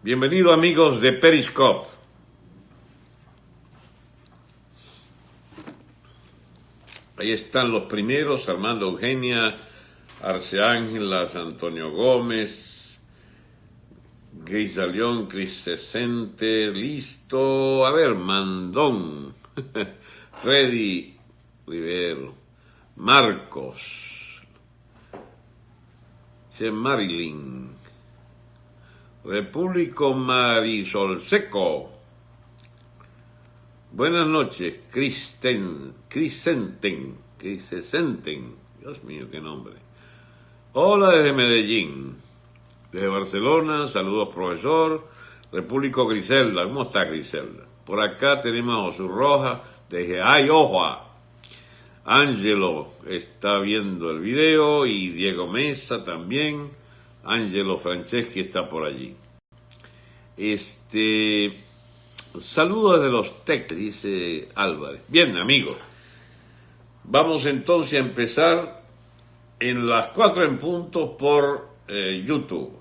Bienvenidos amigos de Periscope. Ahí están los primeros: Armando Eugenia, Arce Ángelas, Antonio Gómez, Geisa León, Cris Cesente, listo. A ver, Mandón, Freddy Rivero, Marcos, Marilyn, Repúblico Marisol Seco. Buenas noches, Crisenten, Dios mío, qué nombre. Hola desde Medellín, desde Barcelona, saludos profesor. Repúblico Griselda, ¿cómo está Griselda? Por acá tenemos a Josu Roja, desde Ayohua. Ángelo está viendo el video y Diego Mesa también. Angelo Franceschi está por allí. Saludos desde los Tec, dice Álvarez. Bien, amigos. Vamos entonces a empezar en las 4 en punto por YouTube.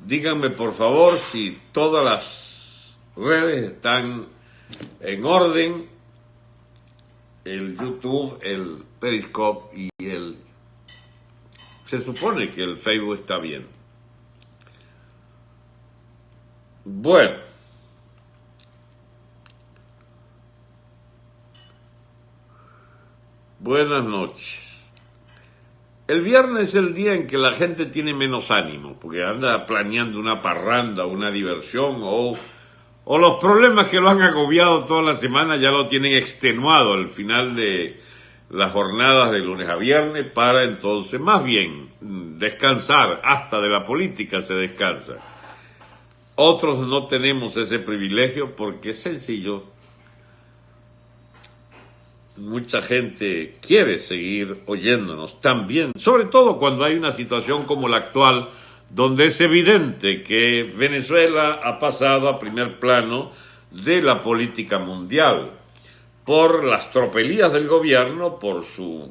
Díganme por favor si todas las redes están en orden. El YouTube, el Periscope y se supone que el Facebook está bien. Bueno. Buenas noches. El viernes es el día en que la gente tiene menos ánimo, porque anda planeando una parranda, una diversión, o los problemas que lo han agobiado toda la semana ya lo tienen extenuado al final de las jornadas de lunes a viernes, para entonces más bien descansar. Hasta de la política se descansa. Otros no tenemos ese privilegio porque es sencillo. Mucha gente quiere seguir oyéndonos también, sobre todo cuando hay una situación como la actual, donde es evidente que Venezuela ha pasado a primer plano de la política mundial, por las tropelías del gobierno, por su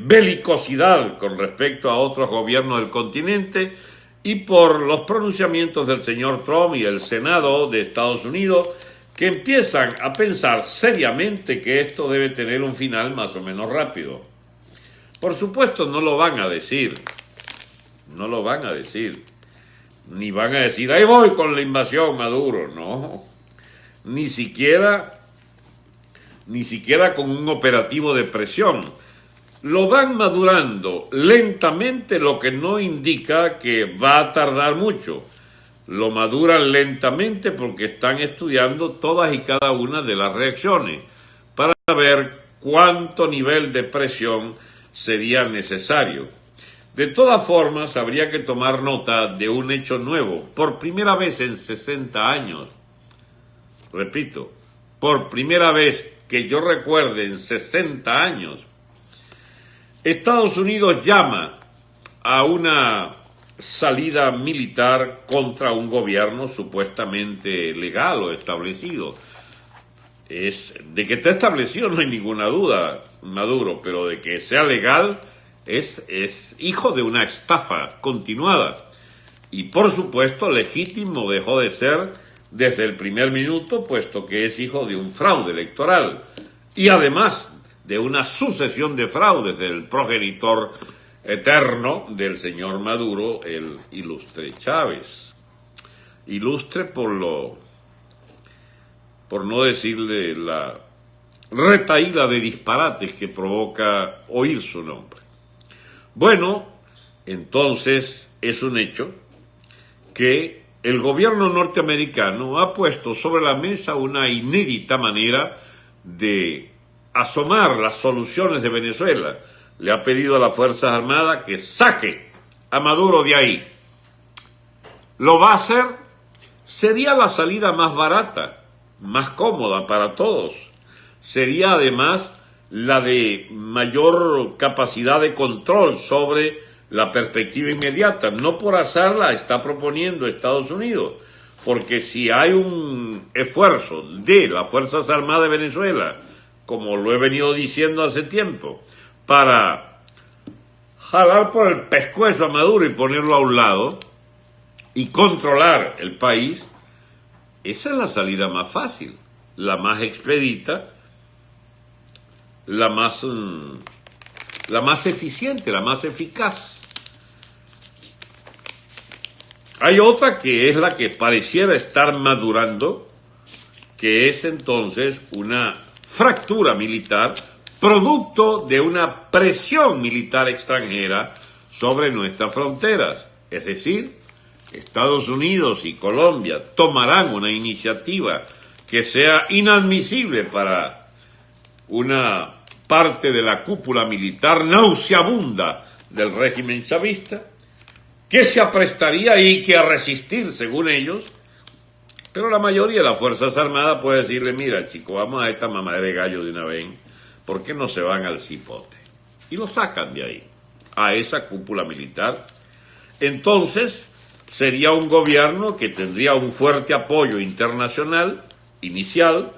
belicosidad con respecto a otros gobiernos del continente y por los pronunciamientos del señor Trump y el Senado de Estados Unidos, que empiezan a pensar seriamente que esto debe tener un final más o menos rápido. Por supuesto no lo van a decir, ni van a decir, ahí voy con la invasión Maduro, no, ni siquiera con un operativo de presión. Lo van madurando lentamente, lo que no indica que va a tardar mucho. Lo maduran lentamente porque están estudiando todas y cada una de las reacciones para ver cuánto nivel de presión sería necesario. De todas formas, habría que tomar nota de un hecho nuevo. Por primera vez en 60 años, repito, por primera vez que yo recuerde en 60 años, Estados Unidos llama a una salida militar contra un gobierno supuestamente legal o establecido. De que está establecido no hay ninguna duda, Maduro, pero de que sea legal es hijo de una estafa continuada. Y por supuesto legítimo dejó de ser desde el primer minuto, puesto que es hijo de un fraude electoral. Y además de una sucesión de fraudes del progenitor eterno del señor Maduro, el ilustre Chávez. Ilustre por no decirle la retahíla de disparates que provoca oír su nombre. Bueno, entonces es un hecho que el gobierno norteamericano ha puesto sobre la mesa una inédita manera de asomar las soluciones de Venezuela. Le ha pedido a las Fuerzas Armadas que saque a Maduro de ahí. ¿Lo va a hacer? Sería la salida más barata, más cómoda para todos. Sería además la de mayor capacidad de control sobre la perspectiva inmediata. No por azar la está proponiendo Estados Unidos, porque si hay un esfuerzo de las Fuerzas Armadas de Venezuela, como lo he venido diciendo hace tiempo, para jalar por el pescuezo a Maduro y ponerlo a un lado, y controlar el país, esa es la salida más fácil, la más expedita, la más eficiente, la más eficaz. Hay otra que es la que pareciera estar madurando, que es entonces una fractura militar producto de una presión militar extranjera sobre nuestras fronteras. Es decir, Estados Unidos y Colombia tomarán una iniciativa que sea inadmisible para una parte de la cúpula militar nauseabunda del régimen chavista, que se aprestaría ahí que a resistir, según ellos, pero la mayoría de las Fuerzas Armadas puede decirle, mira, chico, vamos a esta mamadera de gallo de una vez, ¿por qué no se van al cipote? Y lo sacan de ahí, a esa cúpula militar. Entonces, sería un gobierno que tendría un fuerte apoyo internacional, inicial,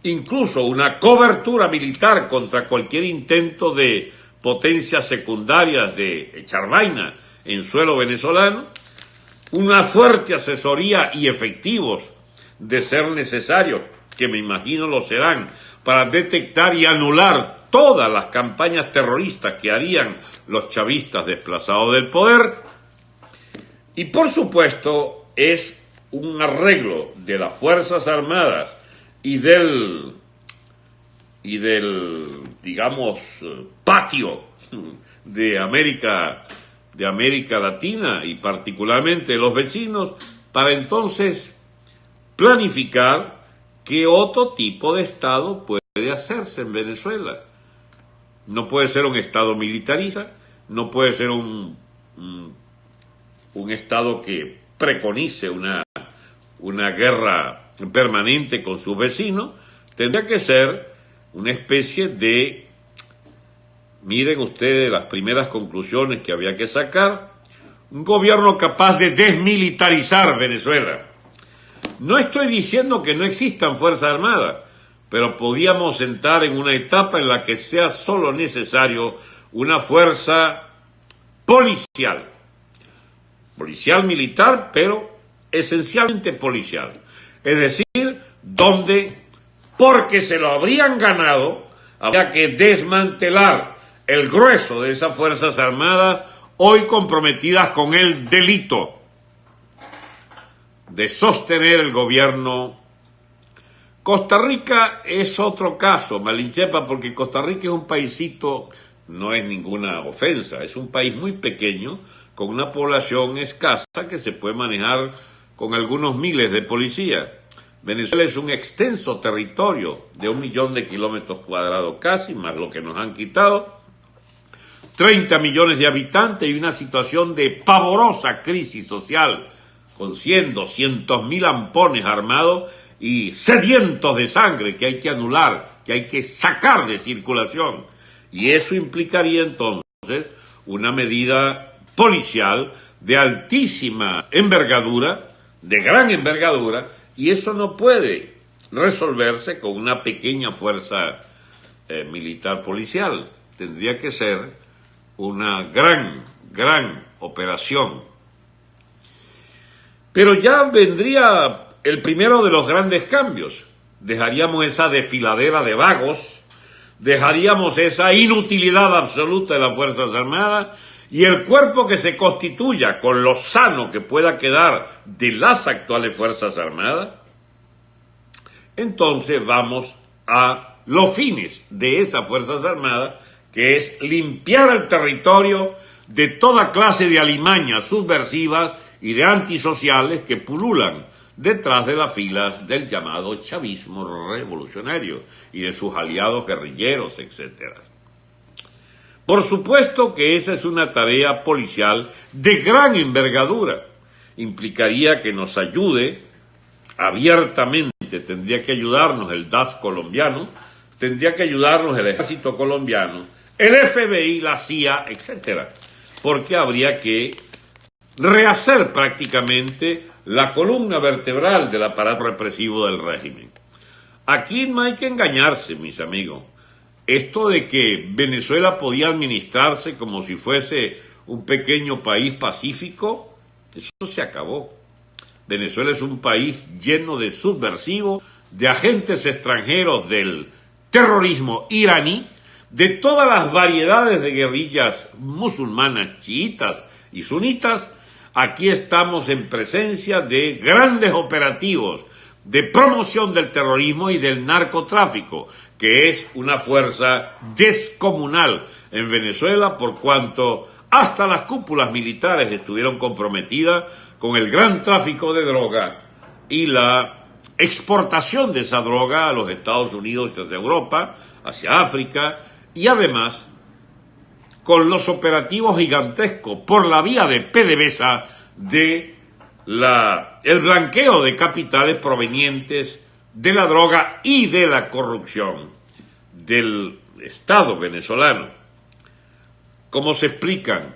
incluso una cobertura militar contra cualquier intento de potencias secundarias de echar vaina en suelo venezolano, una fuerte asesoría y efectivos, de ser necesarios, que me imagino lo serán, para detectar y anular todas las campañas terroristas que harían los chavistas desplazados del poder. Y por supuesto es un arreglo de las Fuerzas Armadas y del digamos, patio de América Latina y particularmente de los vecinos, para entonces planificar qué otro tipo de Estado puede hacerse en Venezuela. No puede ser un Estado militarista, no puede ser un Estado que preconice una guerra permanente con sus vecinos. Tendría que ser una especie de, miren ustedes las primeras conclusiones que había que sacar, un gobierno capaz de desmilitarizar Venezuela. No estoy diciendo que no existan Fuerzas Armadas, pero podíamos entrar en una etapa en la que sea solo necesario una fuerza policial militar, pero esencialmente policial. Es decir, donde, porque se lo habrían ganado, habría que desmantelar el grueso de esas Fuerzas Armadas hoy comprometidas con el delito de sostener el gobierno. Costa Rica es otro caso, Malinchepa, porque Costa Rica es un paisito, no es ninguna ofensa, es un país muy pequeño, con una población escasa que se puede manejar con algunos miles de policías. Venezuela es un extenso territorio de 1 millón de kilómetros cuadrados casi, más lo que nos han quitado, 30 millones de habitantes y una situación de pavorosa crisis social, con 100, 200 mil ampones armados y sedientos de sangre que hay que anular, que hay que sacar de circulación. Y eso implicaría entonces una medida policial de altísima envergadura, de gran envergadura, y eso no puede resolverse con una pequeña fuerza militar policial. Tendría que ser una gran operación. Pero ya vendría el primero de los grandes cambios. Dejaríamos esa desfiladera de vagos, dejaríamos esa inutilidad absoluta de las Fuerzas Armadas y el cuerpo que se constituya con lo sano que pueda quedar de las actuales Fuerzas Armadas. Entonces vamos a los fines de esas Fuerzas Armadas, que es limpiar el territorio de toda clase de alimañas subversivas y de antisociales que pululan detrás de las filas del llamado chavismo revolucionario y de sus aliados guerrilleros, etc. Por supuesto que esa es una tarea policial de gran envergadura. Implicaría que nos ayude abiertamente, tendría que ayudarnos el DAS colombiano, tendría que ayudarnos el ejército colombiano, el FBI, la CIA, etc. Porque habría que rehacer prácticamente la columna vertebral del aparato represivo del régimen. Aquí no hay que engañarse, mis amigos. Esto de que Venezuela podía administrarse como si fuese un pequeño país pacífico Eso se acabó. Venezuela es un país lleno de subversivos, de agentes extranjeros del terrorismo iraní, de todas las variedades de guerrillas musulmanas, chiitas y sunitas. Aquí estamos en presencia de grandes operativos de promoción del terrorismo y del narcotráfico, que es una fuerza descomunal en Venezuela, por cuanto hasta las cúpulas militares estuvieron comprometidas con el gran tráfico de droga y la exportación de esa droga a los Estados Unidos, hacia Europa, hacia África, y además con los operativos gigantescos por la vía de PDVSA de el blanqueo de capitales provenientes de la droga y de la corrupción del Estado venezolano. ¿Cómo se explican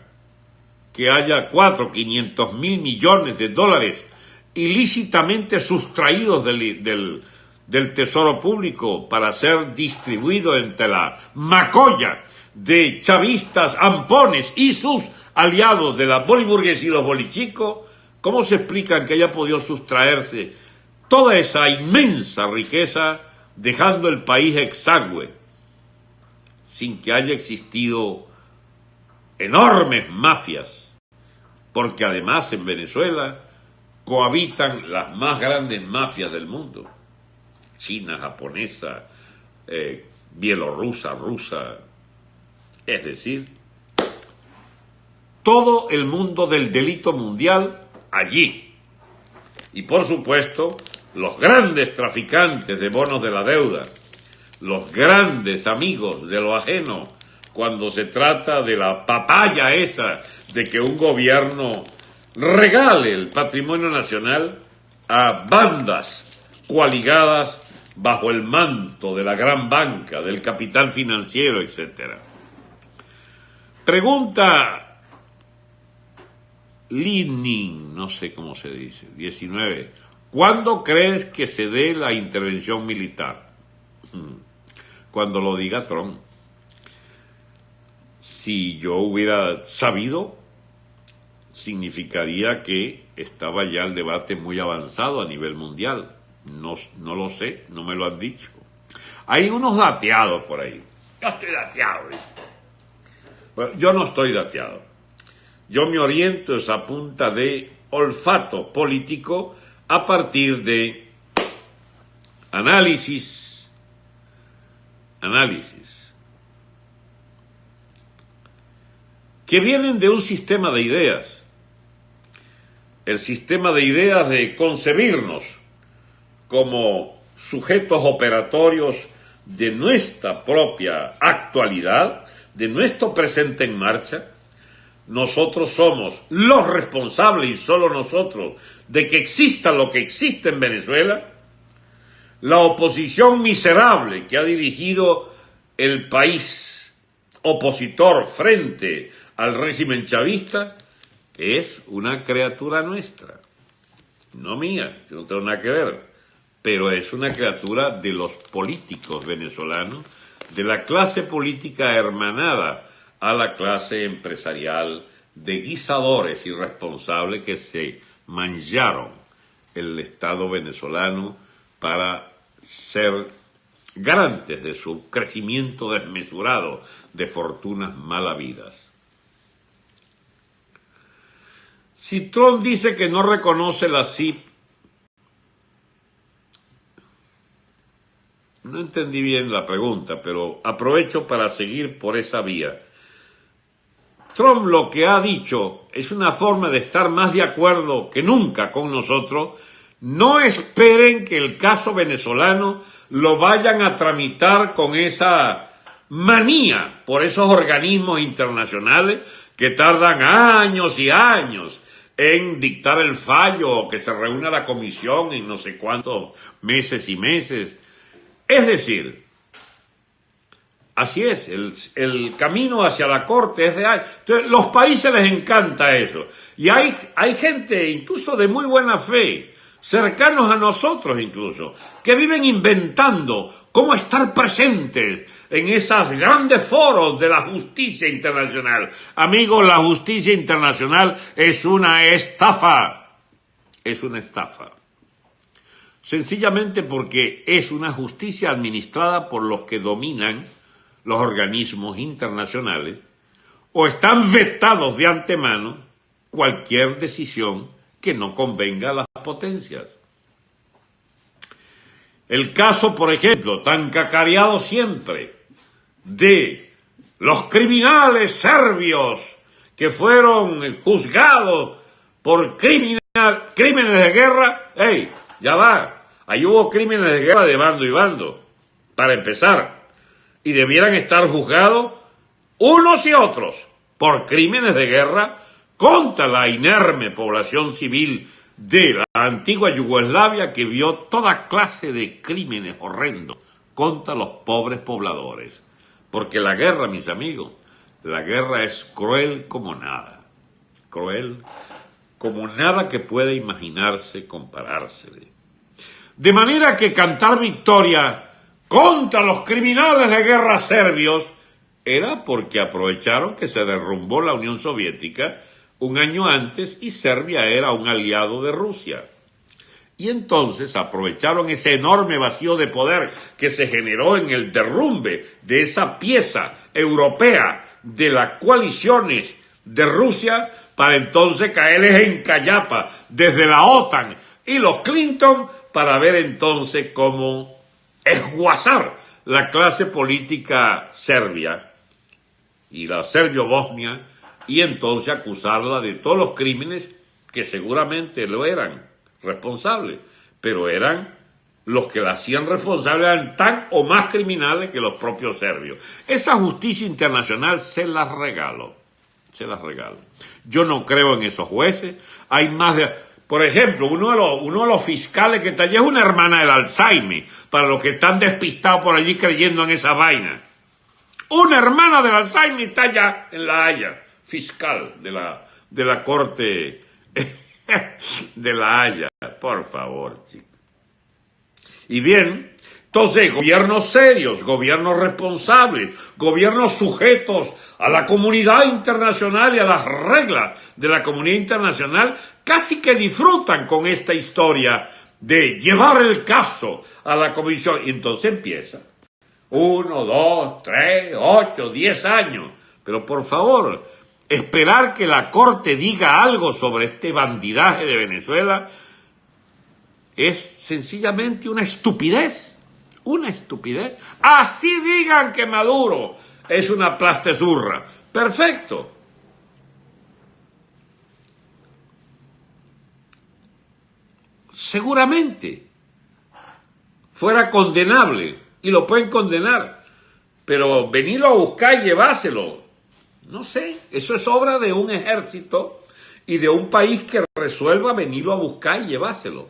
que haya 500 mil millones de dólares ilícitamente sustraídos del tesoro público para ser distribuido entre la macolla de chavistas, ampones y sus aliados de la boliburguesía y los bolichicos? ¿Cómo se explican que haya podido sustraerse toda esa inmensa riqueza dejando el país exangüe sin que haya existido enormes mafias? Porque además en Venezuela cohabitan las más grandes mafias del mundo: china, japonesa, bielorrusa, rusa, es decir, todo el mundo del delito mundial allí. Y por supuesto, los grandes traficantes de bonos de la deuda, los grandes amigos de lo ajeno, cuando se trata de la papaya esa de que un gobierno regale el patrimonio nacional a bandas coaligadas bajo el manto de la gran banca, del capital financiero, etc. Pregunta Lenin, no sé cómo se dice, 19. ¿Cuándo crees que se dé la intervención militar? Cuando lo diga Trump. Si yo hubiera sabido, significaría que estaba ya el debate muy avanzado a nivel mundial. No lo sé, no me lo han dicho. Hay unos dateados por ahí. Yo estoy dateado. Bueno, yo no estoy dateado. Yo me oriento a punta de olfato político a partir de análisis, que vienen de un sistema de ideas. El sistema de ideas de concebirnos como sujetos operatorios de nuestra propia actualidad, de nuestro presente en marcha. Nosotros somos los responsables, y solo nosotros, de que exista lo que existe en Venezuela. La oposición miserable que ha dirigido el país opositor frente al régimen chavista es una criatura nuestra, no mía, yo no tengo nada que ver, pero es una criatura de los políticos venezolanos, de la clase política hermanada a la clase empresarial de guisadores irresponsables que se mancharon el Estado venezolano para ser garantes de su crecimiento desmesurado de fortunas mal habidas. Si Trump dice que no reconoce la CIP, no entendí bien la pregunta, pero aprovecho para seguir por esa vía. Trump lo que ha dicho es una forma de estar más de acuerdo que nunca con nosotros. No esperen que el caso venezolano lo vayan a tramitar con esa manía por esos organismos internacionales que tardan años y años en dictar el fallo, o que se reúna la comisión en no sé cuántos meses y meses. Es decir, así es, el camino hacia la corte es real. Entonces, los países les encanta eso. Y hay gente, incluso de muy buena fe, cercanos a nosotros incluso, que viven inventando cómo estar presentes en esos grandes foros de la justicia internacional. Amigos, la justicia internacional es una estafa. Es una estafa. Sencillamente porque es una justicia administrada por los que dominan los organismos internacionales o están vetados de antemano cualquier decisión que no convenga a las potencias. El caso, por ejemplo, tan cacareado siempre, de los criminales serbios que fueron juzgados por crímenes de guerra. ¡Ey! Ya va, ahí hubo crímenes de guerra de bando y bando, para empezar, y debieran estar juzgados unos y otros por crímenes de guerra contra la inerme población civil de la antigua Yugoslavia, que vio toda clase de crímenes horrendos contra los pobres pobladores. Porque la guerra, mis amigos, la guerra es cruel como nada, cruel como nada que pueda imaginarse comparársele. De manera que cantar victoria contra los criminales de guerra serbios era porque aprovecharon que se derrumbó la Unión Soviética un año antes y Serbia era un aliado de Rusia. Y entonces aprovecharon ese enorme vacío de poder que se generó en el derrumbe de esa pieza europea de las coaliciones de Rusia para entonces caerles en callapa desde la OTAN y los Clinton para ver entonces cómo esguazar la clase política serbia y la serbio-bosnia y entonces acusarla de todos los crímenes que seguramente lo eran responsables, pero eran los que la hacían responsable, eran tan o más criminales que los propios serbios. Esa justicia internacional se las regalo. Yo no creo en esos jueces. Hay más de... Por ejemplo, uno de los fiscales que está allí es una hermana del Alzheimer, para los que están despistados por allí creyendo en esa vaina. Una hermana del Alzheimer está allá en La Haya, fiscal de la corte de La Haya. Por favor, chicos. Y bien, entonces, gobiernos serios, gobiernos responsables, gobiernos sujetos a la comunidad internacional y a las reglas de la comunidad internacional, casi que disfrutan con esta historia de llevar el caso a la comisión. Y entonces empieza 1, 2, 3, 8, 10 años. Pero por favor, esperar que la Corte diga algo sobre este bandidaje de Venezuela es sencillamente una estupidez. Una estupidez. Así digan que Maduro es una plastezurra. Perfecto. Seguramente fuera condenable y lo pueden condenar, pero venirlo a buscar y llevárselo, no sé, eso es obra de un ejército y de un país que resuelva venirlo a buscar y llevárselo.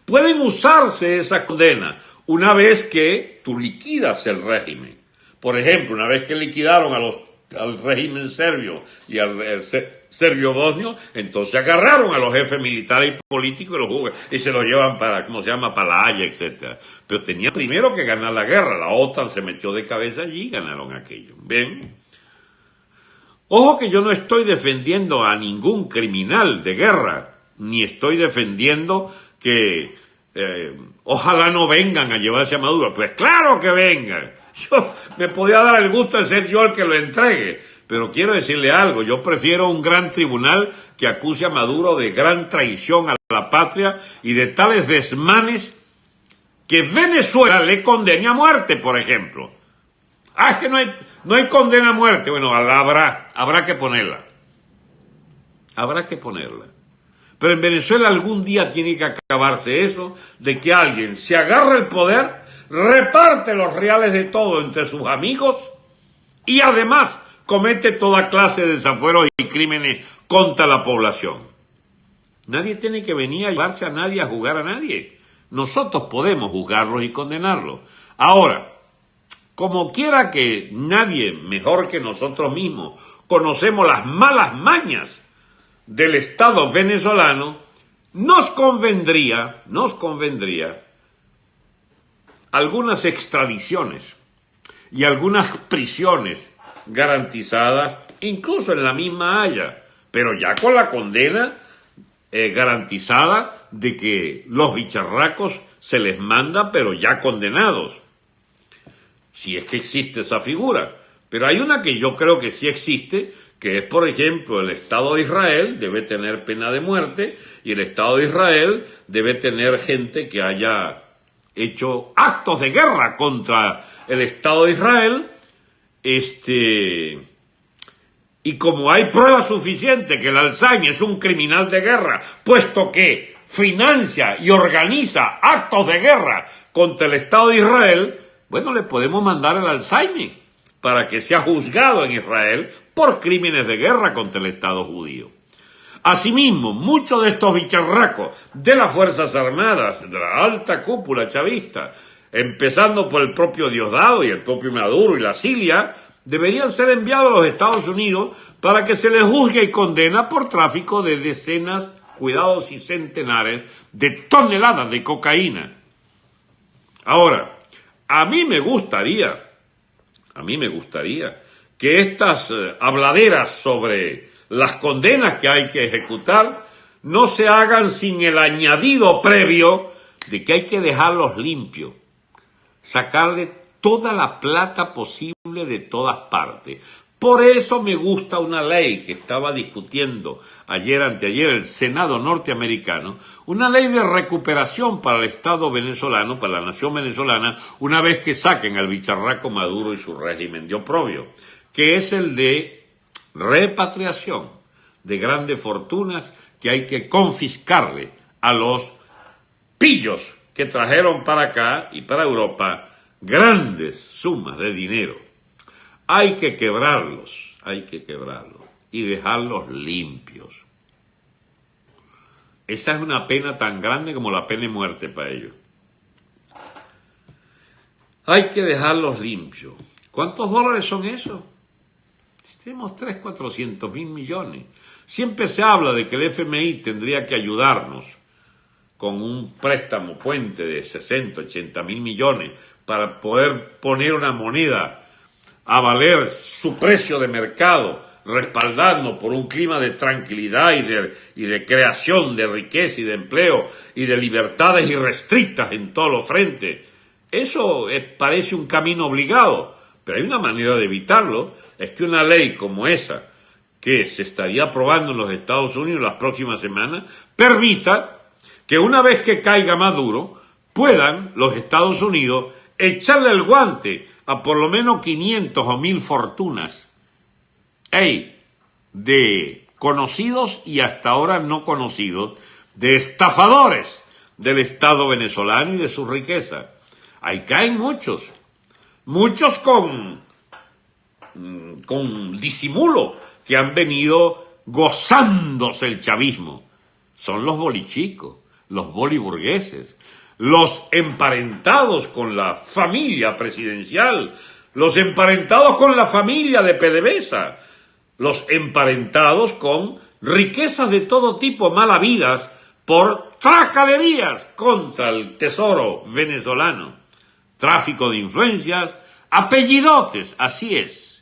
Pueden usarse esas condenas una vez que tú liquidas el régimen. Por ejemplo, una vez que liquidaron al régimen serbio y al serbio-bosnio, entonces agarraron a los jefes militares y políticos y se los llevan para, ¿cómo se llama?, para La Haya, etc. Pero tenía primero que ganar la guerra. La OTAN se metió de cabeza allí y ganaron aquello. ¿Ven? Ojo que yo no estoy defendiendo a ningún criminal de guerra, ni estoy defendiendo que ojalá no vengan a llevarse a Maduro. Pues claro que vengan. Yo me podía dar el gusto de ser yo el que lo entregue, pero quiero decirle algo, yo prefiero un gran tribunal que acuse a Maduro de gran traición a la patria y de tales desmanes que Venezuela le condene a muerte, por ejemplo. Es que no hay condena a muerte. Bueno, habrá que ponerla. Habrá que ponerla. Pero en Venezuela algún día tiene que acabarse eso, de que alguien se agarra el poder, reparte los reales de todo entre sus amigos y además comete toda clase de desafueros y crímenes contra la población. Nadie tiene que venir a llevarse a nadie, a juzgar a nadie. Nosotros podemos juzgarlos y condenarlos. Ahora, como quiera que nadie mejor que nosotros mismos conocemos las malas mañas del Estado venezolano, nos convendría algunas extradiciones y algunas prisiones garantizadas, incluso en la misma Haya, pero ya con la condena garantizada de que los bicharracos se les manda, pero ya condenados, si es que existe esa figura. Pero hay una que yo creo que sí existe, que es, por ejemplo, el Estado de Israel debe tener pena de muerte, y el Estado de Israel debe tener gente que haya hecho actos de guerra contra el Estado de Israel, y como hay pruebas suficientes que el Al-Zaimi es un criminal de guerra, puesto que financia y organiza actos de guerra contra el Estado de Israel, bueno, le podemos mandar al Al-Zaimi para que sea juzgado en Israel por crímenes de guerra contra el Estado judío. Asimismo, muchos de estos bicharracos de las Fuerzas Armadas, de la alta cúpula chavista, empezando por el propio Diosdado y el propio Maduro y la Cilia, deberían ser enviados a los Estados Unidos para que se les juzgue y condena por tráfico de decenas, cuidados y centenares de toneladas de cocaína. Ahora, a mí me gustaría que estas habladeras sobre las condenas que hay que ejecutar no se hagan sin el añadido previo de que hay que dejarlos limpios, sacarle toda la plata posible de todas partes. Por eso me gusta una ley que estaba discutiendo anteayer el Senado norteamericano, una ley de recuperación para el Estado venezolano, para la nación venezolana, una vez que saquen al bicharraco Maduro y su régimen de oprobio, que es el de repatriación de grandes fortunas que hay que confiscarle a los pillos que trajeron para acá y para Europa grandes sumas de dinero. Hay que quebrarlos y dejarlos limpios. Esa es una pena tan grande como la pena de muerte para ellos. Hay que dejarlos limpios. ¿Cuántos dólares son esos? Tenemos 400 mil millones. Siempre se habla de que el FMI tendría que ayudarnos con un préstamo puente de 60, 80 mil millones para poder poner una moneda a valer su precio de mercado, respaldando por un clima de tranquilidad y de creación de riqueza y de empleo y de libertades irrestrictas en todos los frentes. Eso parece un camino obligado, pero hay una manera de evitarlo, es que una ley como esa, que se estaría aprobando en los Estados Unidos las próximas semanas, permita que una vez que caiga Maduro, puedan los Estados Unidos echarle el guante a por lo menos 500 o 1000 fortunas de conocidos y hasta ahora no conocidos, de estafadores del Estado venezolano y de su riqueza. Ahí caen muchos con disimulo, que han venido gozándose el chavismo. Son los bolichicos, los boliburgueses, los emparentados con la familia presidencial, los emparentados con la familia de PDVSA, los emparentados con riquezas de todo tipo mal habidas por tracalerías contra el tesoro venezolano, tráfico de influencias, apellidotes, así es.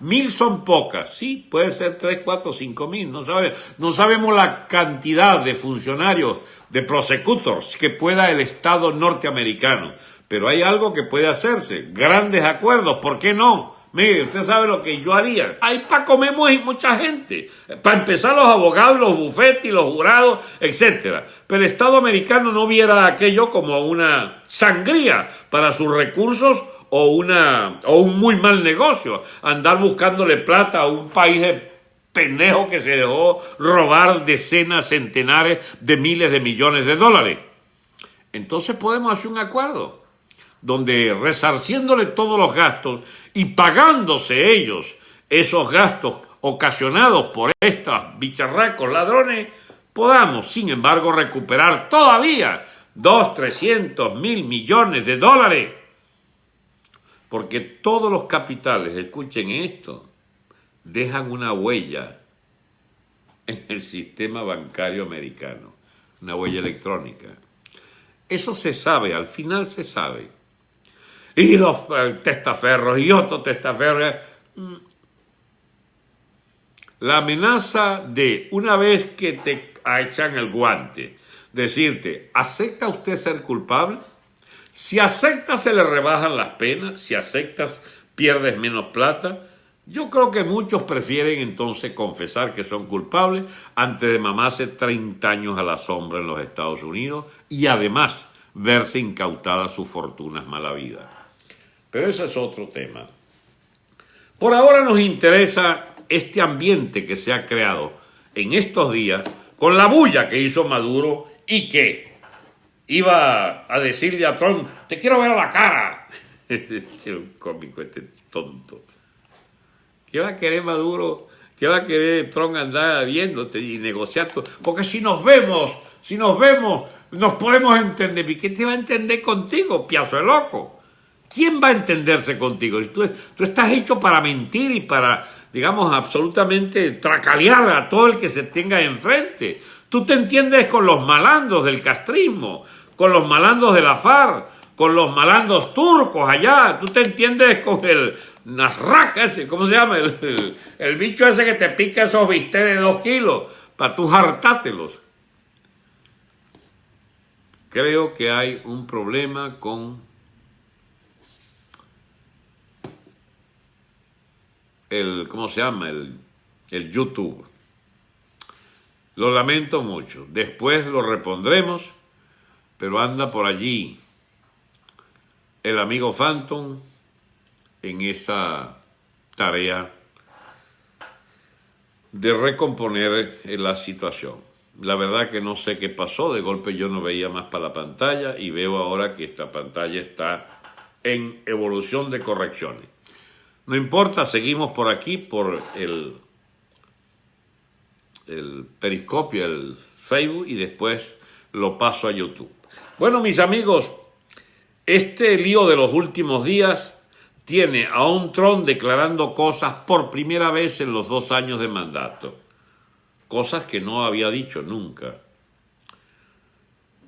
1000 son pocas, sí, puede ser 3, 4, 5 mil, no sabemos la cantidad de funcionarios, de prosecutors que pueda el Estado norteamericano, pero hay algo que puede hacerse, grandes acuerdos, ¿por qué no? Mire, usted sabe lo que yo haría, ahí para comer mucha gente, para empezar los abogados, los bufetes y los jurados, etcétera, pero el Estado americano no viera aquello como una sangría para sus recursos o un muy mal negocio, andar buscándole plata a un país de pendejo que se dejó robar decenas, centenares de miles de millones de dólares. Entonces podemos hacer un acuerdo donde resarciéndole todos los gastos y pagándose ellos esos gastos ocasionados por estos bicharracos ladrones, podamos, sin embargo, recuperar todavía 200, 300, 1000 millones de dólares. Porque todos los capitales, escuchen esto, dejan una huella en el sistema bancario americano. una huella electrónica. Eso se sabe, al final se sabe. Y los testaferros y otros testaferros. La amenaza de, una vez que te echan el guante, decirte, ¿acepta usted ser culpable? Si aceptas se le rebajan las penas, si aceptas pierdes menos plata. Yo creo que muchos prefieren entonces confesar que son culpables antes de mamarse 30 años a la sombra en los Estados Unidos y además verse incautadas sus fortunas mala vida. Pero ese es otro tema. Por ahora nos interesa este ambiente que se ha creado en estos días con la bulla que hizo Maduro y que iba a decirle a Trump, te quiero ver a la cara. Es un cómico este tonto. ¿Qué va a querer Maduro? ¿Qué va a querer Trump andar viéndote y negociar? Porque si nos vemos, nos podemos entender. ¿Y qué te va a entender contigo, piazo de loco? ¿Quién va a entenderse contigo? Tú estás hecho para mentir y para, digamos, absolutamente tracalear a todo el que se tenga enfrente. Tú te entiendes con los malandros del castrismo, con los malandros de la FARC, con los malandros turcos allá. Tú te entiendes con el narraca ese, ¿cómo se llama? El bicho ese que te pica esos bistecs de 2 kilos para tú hartátelos. Creo que hay un problema con ¿cómo se llama? El YouTube. Lo lamento mucho. Después lo repondremos, pero anda por allí el amigo Phantom en esa tarea de recomponer la situación. La verdad que no sé qué pasó, de golpe yo no veía más para la pantalla y veo ahora que esta pantalla está en evolución de correcciones. No importa, seguimos por aquí, por el periscopio, el Facebook, y después lo paso a YouTube. Bueno, mis amigos, este lío de los últimos días tiene a un Trump declarando cosas por primera vez en los 2 años de mandato. Cosas que no había dicho nunca.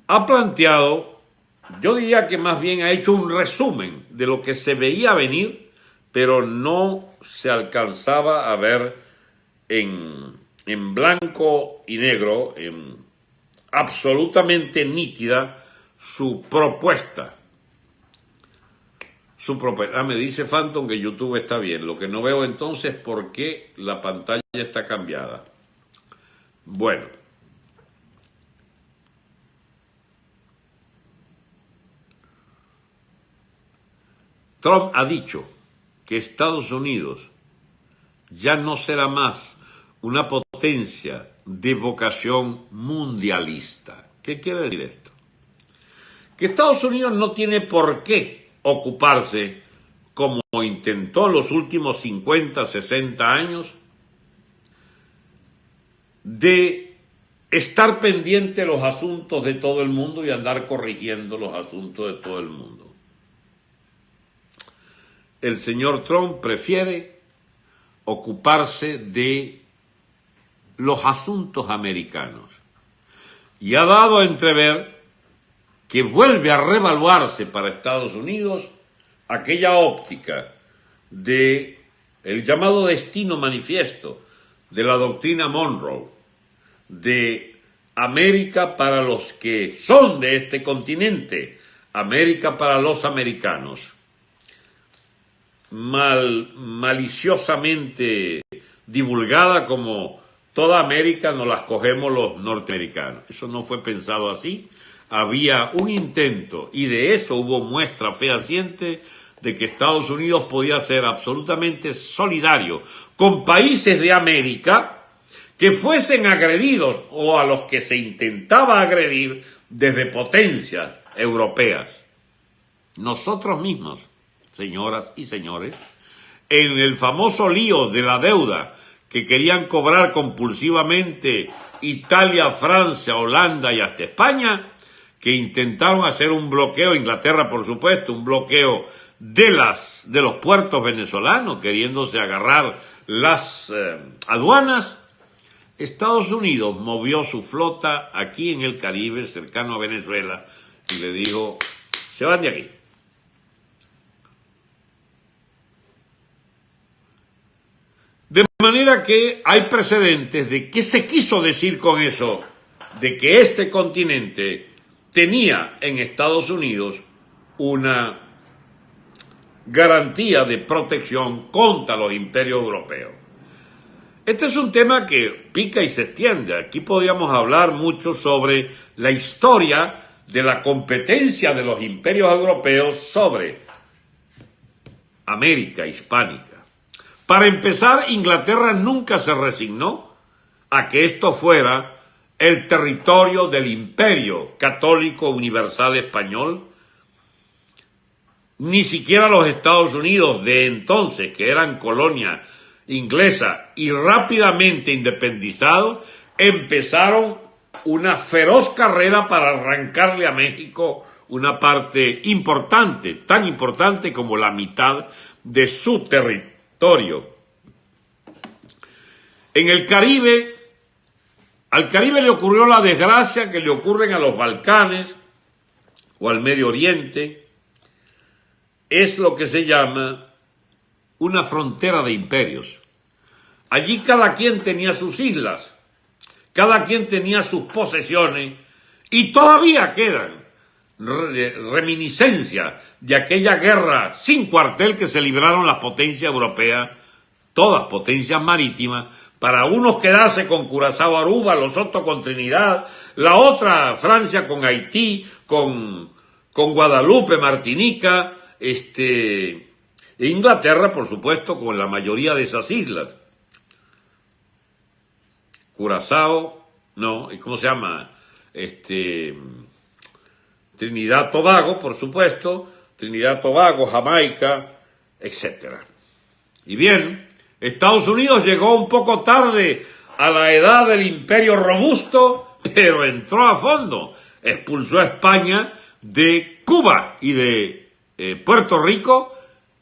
Ha planteado, yo diría que más bien ha hecho un resumen de lo que se veía venir, pero no se alcanzaba a ver en blanco y negro, absolutamente nítida, su propuesta. Me dice Phantom que YouTube está bien. Lo que no veo entonces es por qué la pantalla está cambiada. Bueno. Trump ha dicho que Estados Unidos ya no será más una potencia de vocación mundialista. ¿Qué quiere decir esto? Que Estados Unidos no tiene por qué ocuparse, como intentó en los últimos 50, 60 años, de estar pendiente de los asuntos de todo el mundo y andar corrigiendo los asuntos de todo el mundo. El señor Trump prefiere ocuparse de los asuntos americanos y ha dado a entrever que vuelve a revaluarse para Estados Unidos aquella óptica de el llamado destino manifiesto de la doctrina Monroe, de América para los que son de este continente, América para los americanos, maliciosamente divulgada como toda América nos las cogemos los norteamericanos. Eso no fue pensado así. Había un intento, y de eso hubo muestra fehaciente, de que Estados Unidos podía ser absolutamente solidario con países de América que fuesen agredidos o a los que se intentaba agredir desde potencias europeas. Nosotros mismos, señoras y señores, en el famoso lío de la deuda que querían cobrar compulsivamente Italia, Francia, Holanda y hasta España, que intentaron hacer un bloqueo, Inglaterra por supuesto, un bloqueo de los puertos venezolanos, queriéndose agarrar las aduanas. Estados Unidos movió su flota aquí en el Caribe, cercano a Venezuela, y le dijo, se van de aquí. De manera que hay precedentes de qué se quiso decir con eso, de que este continente tenía en Estados Unidos una garantía de protección contra los imperios europeos. Este es un tema que pica y se extiende. Aquí podríamos hablar mucho sobre la historia de la competencia de los imperios europeos sobre América hispánica. Para empezar, Inglaterra nunca se resignó a que esto fuera el territorio del Imperio Católico Universal Español. Ni siquiera los Estados Unidos de entonces, que eran colonia inglesa y rápidamente independizados, empezaron una feroz carrera para arrancarle a México una parte importante, tan importante como la mitad de su territorio. En el Caribe, al Caribe le ocurrió la desgracia que le ocurren a los Balcanes o al Medio Oriente. Es lo que se llama una frontera de imperios. Allí cada quien tenía sus islas, cada quien tenía sus posesiones y todavía quedan reminiscencias de aquella guerra sin cuartel que se libraron las potencias europeas, todas potencias marítimas, para unos quedarse con Curazao, Aruba, los otros con Trinidad, la otra Francia con Haití, con Guadalupe, Martinica, Inglaterra, por supuesto, con la mayoría de esas islas. Curazao, no, ¿y cómo se llama? Trinidad, Tobago, por supuesto, Trinidad, Tobago, Jamaica, etc. Y bien, Estados Unidos llegó un poco tarde a la edad del imperio robusto, pero entró a fondo. Expulsó a España de Cuba y de Puerto Rico,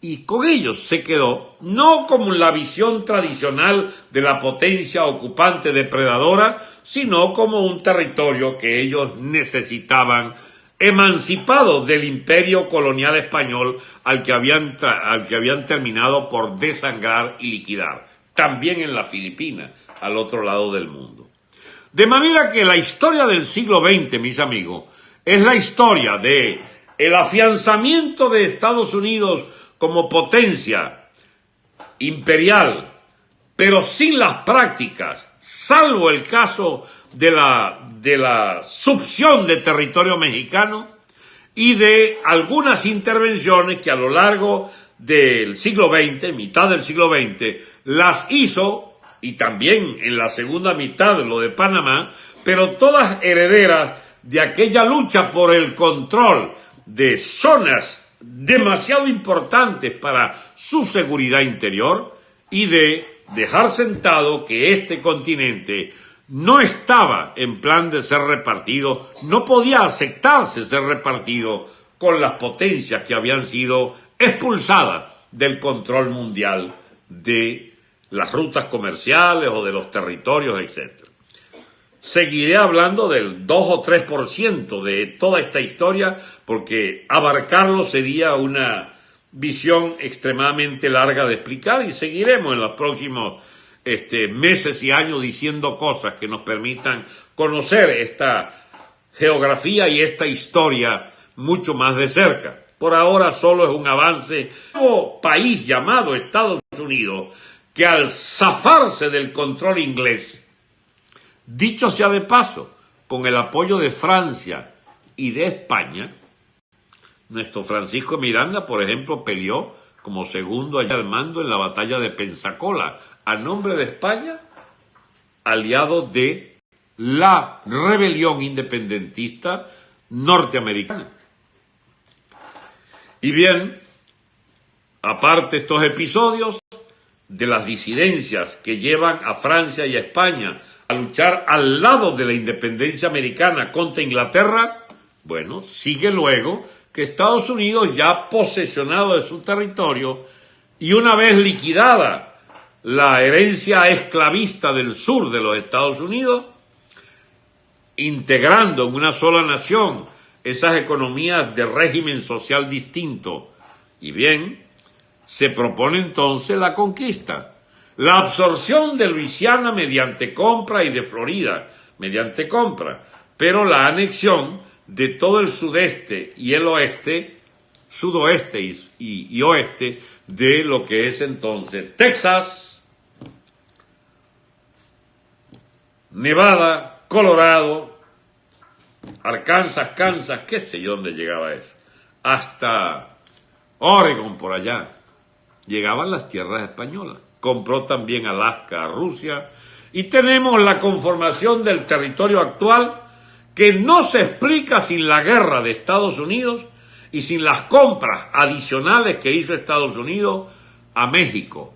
y con ellos se quedó, no como la visión tradicional de la potencia ocupante depredadora, sino como un territorio que ellos necesitaban, emancipados del imperio colonial español al que habían terminado por desangrar y liquidar, también en las Filipinas, al otro lado del mundo. De manera que la historia del siglo XX, mis amigos, es la historia de el afianzamiento de Estados Unidos como potencia imperial, pero sin las prácticas, salvo el caso de la succión de territorio mexicano y de algunas intervenciones que a lo largo del siglo XX, mitad del siglo XX, las hizo, y también en la segunda mitad lo de Panamá, pero todas herederas de aquella lucha por el control de zonas demasiado importantes para su seguridad interior y de dejar sentado que este continente no estaba en plan de ser repartido, no podía aceptarse ser repartido con las potencias que habían sido expulsadas del control mundial de las rutas comerciales o de los territorios, etc. Seguiré hablando del 2 o 3% de toda esta historia, porque abarcarlo sería una visión extremadamente larga de explicar, y seguiremos en los próximos meses y años diciendo cosas que nos permitan conocer esta geografía y esta historia mucho más de cerca. Por ahora solo es un avance. Un nuevo país llamado Estados Unidos, que al zafarse del control inglés, dicho sea de paso, con el apoyo de Francia y de España, nuestro Francisco Miranda, por ejemplo, peleó como segundo allá al mando en la batalla de Pensacola, a nombre de España, aliado de la rebelión independentista norteamericana. Y bien, aparte estos episodios de las disidencias que llevan a Francia y a España a luchar al lado de la independencia americana contra Inglaterra, bueno, sigue luego que Estados Unidos, ya posesionado de su territorio y una vez liquidada la herencia esclavista del sur de los Estados Unidos, integrando en una sola nación esas economías de régimen social distinto. Y bien, se propone entonces la conquista, la absorción de Luisiana mediante compra y de Florida mediante compra, pero la anexión de todo el sudeste y el oeste, sudoeste y oeste de lo que es entonces Texas, Nevada, Colorado, Arkansas, Kansas, qué sé yo dónde llegaba eso, hasta Oregon por allá, llegaban las tierras españolas. Compró también Alaska a Rusia y tenemos la conformación del territorio actual que no se explica sin la guerra de Estados Unidos y sin las compras adicionales que hizo Estados Unidos a México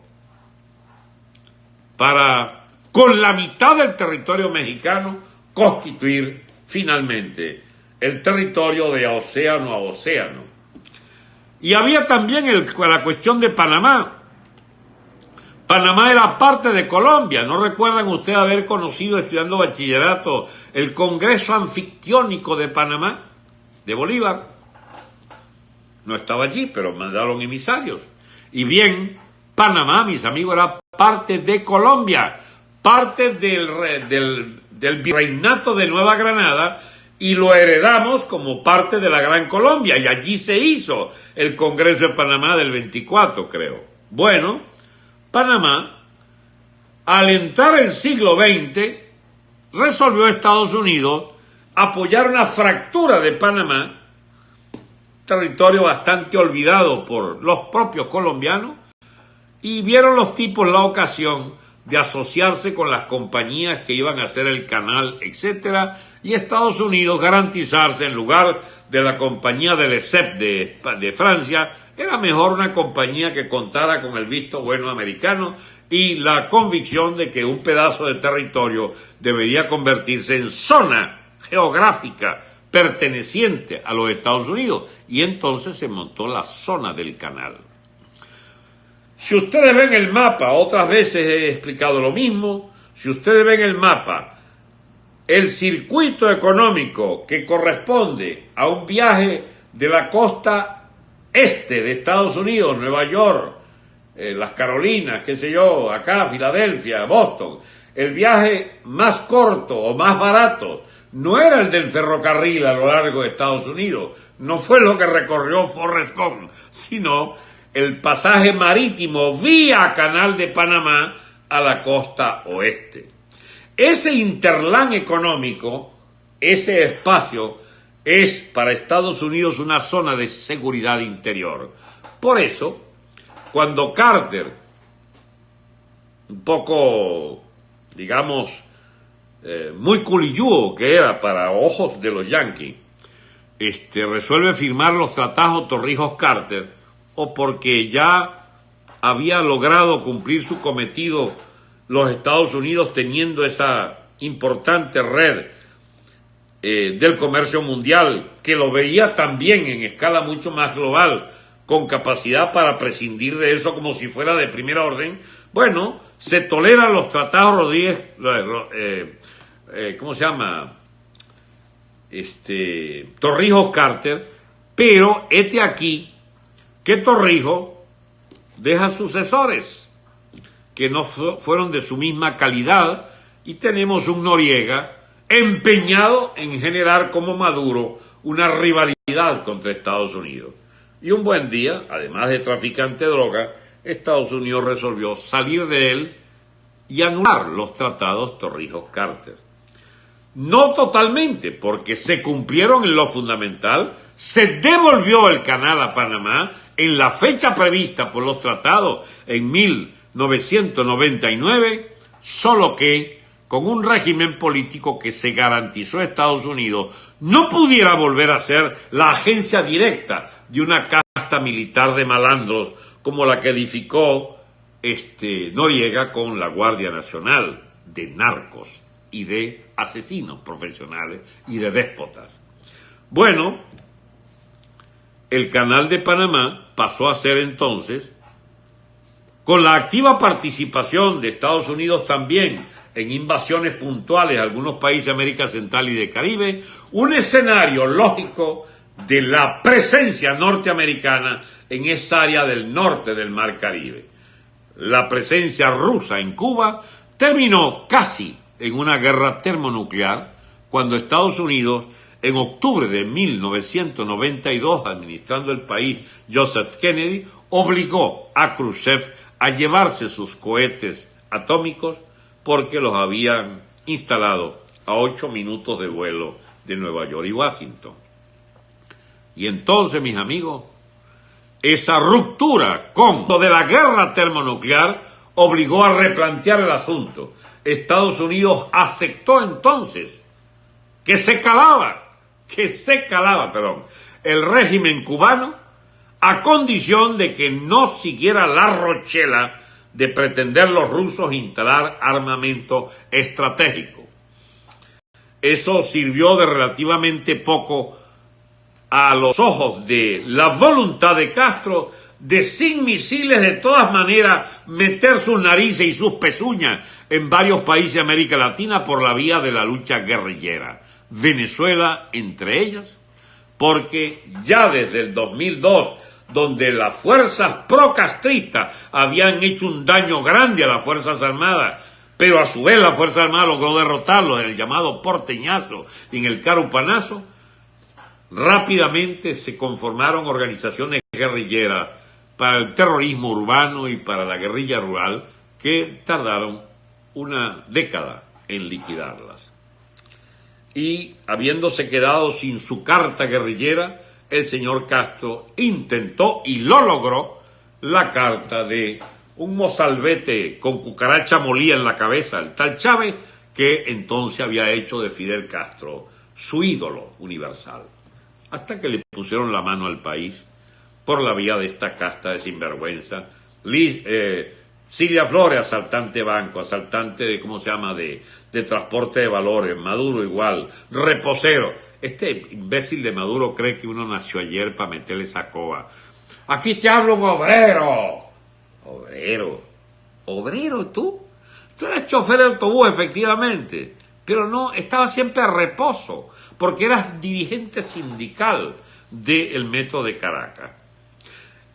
para, con la mitad del territorio mexicano, constituir finalmente el territorio de océano a océano. Y había también la cuestión de Panamá. Panamá era parte de Colombia. ¿No recuerdan ustedes haber conocido, estudiando bachillerato, el Congreso Anfictiónico de Panamá, de Bolívar? No estaba allí, pero mandaron emisarios. Y bien, Panamá, mis amigos, era parte de Colombia, parte del virreinato de Nueva Granada, y lo heredamos como parte de la Gran Colombia, y allí se hizo el Congreso de Panamá del 24, creo. Bueno, Panamá, al entrar el siglo XX, resolvió Estados Unidos apoyar una fractura de Panamá, territorio bastante olvidado por los propios colombianos, y vieron los tipos la ocasión de asociarse con las compañías que iban a hacer el canal, etcétera, y Estados Unidos garantizarse, en lugar de la compañía del ESEP de Francia, era mejor una compañía que contara con el visto bueno americano y la convicción de que un pedazo de territorio debería convertirse en zona geográfica perteneciente a los Estados Unidos, y entonces se montó la zona del canal. Si ustedes ven el mapa, otras veces he explicado lo mismo, si ustedes ven el mapa, el circuito económico que corresponde a un viaje de la costa este de Estados Unidos, Nueva York, las Carolinas, qué sé yo, acá, Filadelfia, Boston, el viaje más corto o más barato no era el del ferrocarril a lo largo de Estados Unidos, no fue lo que recorrió Forrest Gump, sino el pasaje marítimo vía Canal de Panamá a la costa oeste. Ese interland económico, ese espacio, es para Estados Unidos una zona de seguridad interior. Por eso, cuando Carter, un poco, digamos, muy culillúo que era para ojos de los yanquis, resuelve firmar los tratados Torrijos-Carter, o porque ya había logrado cumplir su cometido los Estados Unidos teniendo esa importante red del comercio mundial, que lo veía también en escala mucho más global, con capacidad para prescindir de eso como si fuera de primera orden. Bueno, se toleran los tratados Rodríguez, ¿cómo se llama? Torrijos-Carter, pero aquí que Torrijos deja sucesores que no fueron de su misma calidad, y tenemos un Noriega empeñado en generar como Maduro una rivalidad contra Estados Unidos. Y un buen día, además de traficante de droga, Estados Unidos resolvió salir de él y anular los tratados Torrijos-Carter. No totalmente, porque se cumplieron en lo fundamental, se devolvió el canal a Panamá en la fecha prevista por los tratados en 1999, solo que con un régimen político que se garantizó a Estados Unidos no pudiera volver a ser la agencia directa de una casta militar de malandros como la que edificó Noriega con la Guardia Nacional, de narcos y de asesinos profesionales y de déspotas. Bueno, el canal de Panamá pasó a ser entonces con la activa participación de Estados Unidos también en invasiones puntuales a algunos países de América Central y de Caribe, un escenario lógico de la presencia norteamericana en esa área del norte del Mar Caribe. La presencia rusa en Cuba terminó casi en una guerra termonuclear cuando Estados Unidos, en octubre de 1992, administrando el país Joseph Kennedy, obligó a Khrushchev a llevarse sus cohetes atómicos porque los habían instalado a 8 minutos de vuelo de Nueva York y Washington. Y entonces, mis amigos, esa ruptura con lo de la guerra termonuclear obligó a replantear el asunto. Estados Unidos aceptó entonces que se calaba el régimen cubano a condición de que no siguiera la rochela de pretender los rusos instalar armamento estratégico. Eso sirvió de relativamente poco a los ojos de la voluntad de Castro de sin misiles de todas maneras meter sus narices y sus pezuñas en varios países de América Latina por la vía de la lucha guerrillera. Venezuela entre ellas, porque ya desde el 2002, donde las fuerzas procastristas habían hecho un daño grande a las Fuerzas Armadas, pero a su vez la Fuerza Armada logró derrotarlos en el llamado porteñazo y en el carupanazo, rápidamente se conformaron organizaciones guerrilleras para el terrorismo urbano y para la guerrilla rural que tardaron una década en liquidarlas. Y habiéndose quedado sin su carta guerrillera, el señor Castro intentó y lo logró la carta de un mozalbete con cucaracha molida en la cabeza, el tal Chávez, que entonces había hecho de Fidel Castro su ídolo universal. Hasta que le pusieron la mano al país por la vía de esta casta de sinvergüenza. Silvia Flores, asaltante de banco, asaltante de transporte de valores, Maduro igual, reposero. Este imbécil de Maduro cree que uno nació ayer para meterle esa coba. Aquí te habla un obrero. ¿Obrero tú? Tú eras chofer de autobús, efectivamente, pero no, estaba siempre a reposo, porque eras dirigente sindical del Metro de Caracas.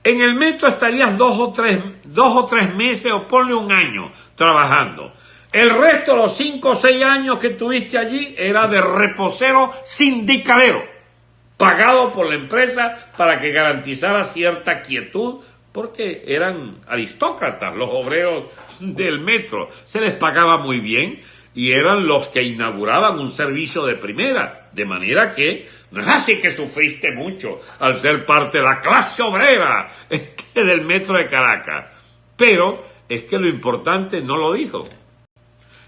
En el metro estarías dos o tres meses o ponle un año trabajando. El resto de los 5 o 6 años que tuviste allí era de reposero sindicalero, pagado por la empresa para que garantizara cierta quietud, porque eran aristócratas los obreros del metro. Se les pagaba muy bien y eran los que inauguraban un servicio de primera, de manera que no es así que sufriste mucho al ser parte de la clase obrera del Metro de Caracas. Pero es que lo importante no lo dijo.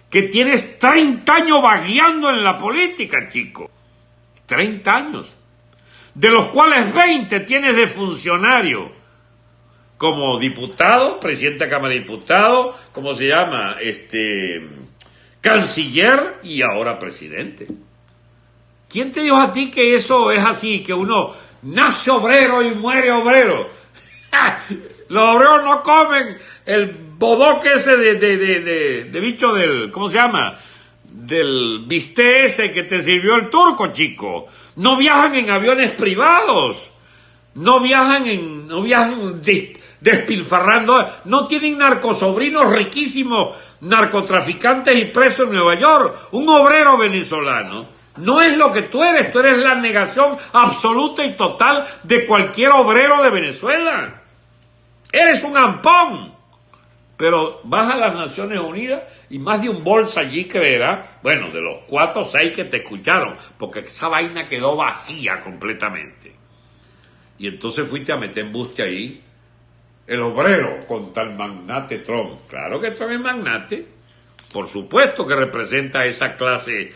Que tienes 30 años vagueando en la política, chico. 30 años. De los cuales 20 tienes de funcionario. Como diputado, presidente de Cámara de Diputados, canciller y ahora presidente. ¿Quién te dijo a ti que eso es así, que uno nace obrero y muere obrero? Los obreros no comen el bodoque ese de bicho del, del bistec ese que te sirvió el turco, chico. No viajan en aviones privados. No viajan despilfarrando. No tienen narcosobrinos riquísimos, narcotraficantes y presos en Nueva York. Un obrero venezolano no es lo que tú eres la negación absoluta y total de cualquier obrero de Venezuela. Eres un ampón. Pero vas a las Naciones Unidas y más de un bolsa allí creerá, bueno, de los 4 o 6 que te escucharon, porque esa vaina quedó vacía completamente. Y entonces fuiste a meter embuste ahí, el obrero contra el magnate Trump. Claro que Trump es magnate, por supuesto que representa a esa clase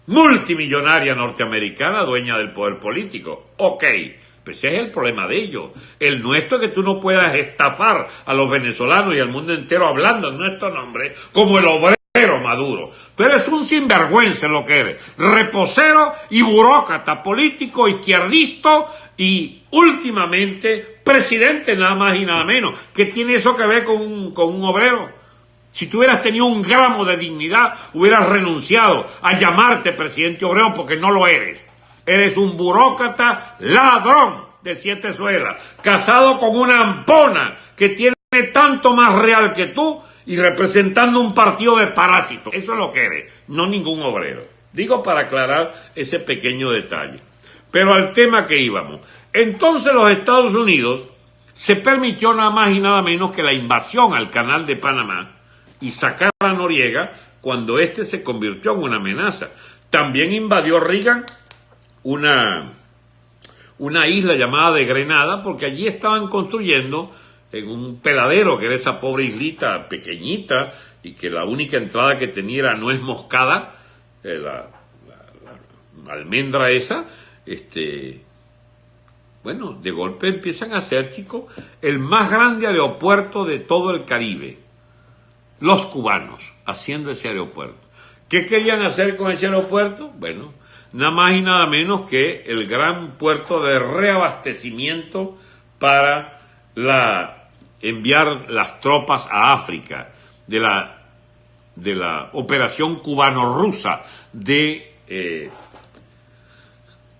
multimillonaria norteamericana, dueña del poder político. Ok, pues ese es el problema de ellos. El nuestro es que tú no puedas estafar a los venezolanos y al mundo entero hablando en nuestro nombre como el obrero Maduro. Tú eres un sinvergüenza en lo que eres. Reposero y burócrata político, izquierdista y últimamente presidente nada más y nada menos. ¿Qué tiene eso que ver con un obrero? Si tú hubieras tenido un gramo de dignidad, hubieras renunciado a llamarte presidente obrero porque no lo eres. Eres un burócrata ladrón de 7 suelas, casado con una ampona que tiene tanto más real que tú y representando un partido de parásitos. Eso es lo que eres, no ningún obrero. Digo para aclarar ese pequeño detalle. Pero al tema que íbamos. Entonces los Estados Unidos se permitió nada más y nada menos que la invasión al canal de Panamá y sacar a Noriega cuando éste se convirtió en una amenaza. También invadió Reagan una isla llamada de Grenada, porque allí estaban construyendo en un peladero, que era esa pobre islita pequeñita, y que la única entrada que tenía era nuez moscada, la almendra esa, bueno, de golpe empiezan a ser, chicos, el más grande aeropuerto de todo el Caribe. Los cubanos haciendo ese aeropuerto. ¿Qué querían hacer con ese aeropuerto? Bueno, nada más y nada menos que el gran puerto de reabastecimiento para enviar las tropas a África, de la operación cubano-rusa, de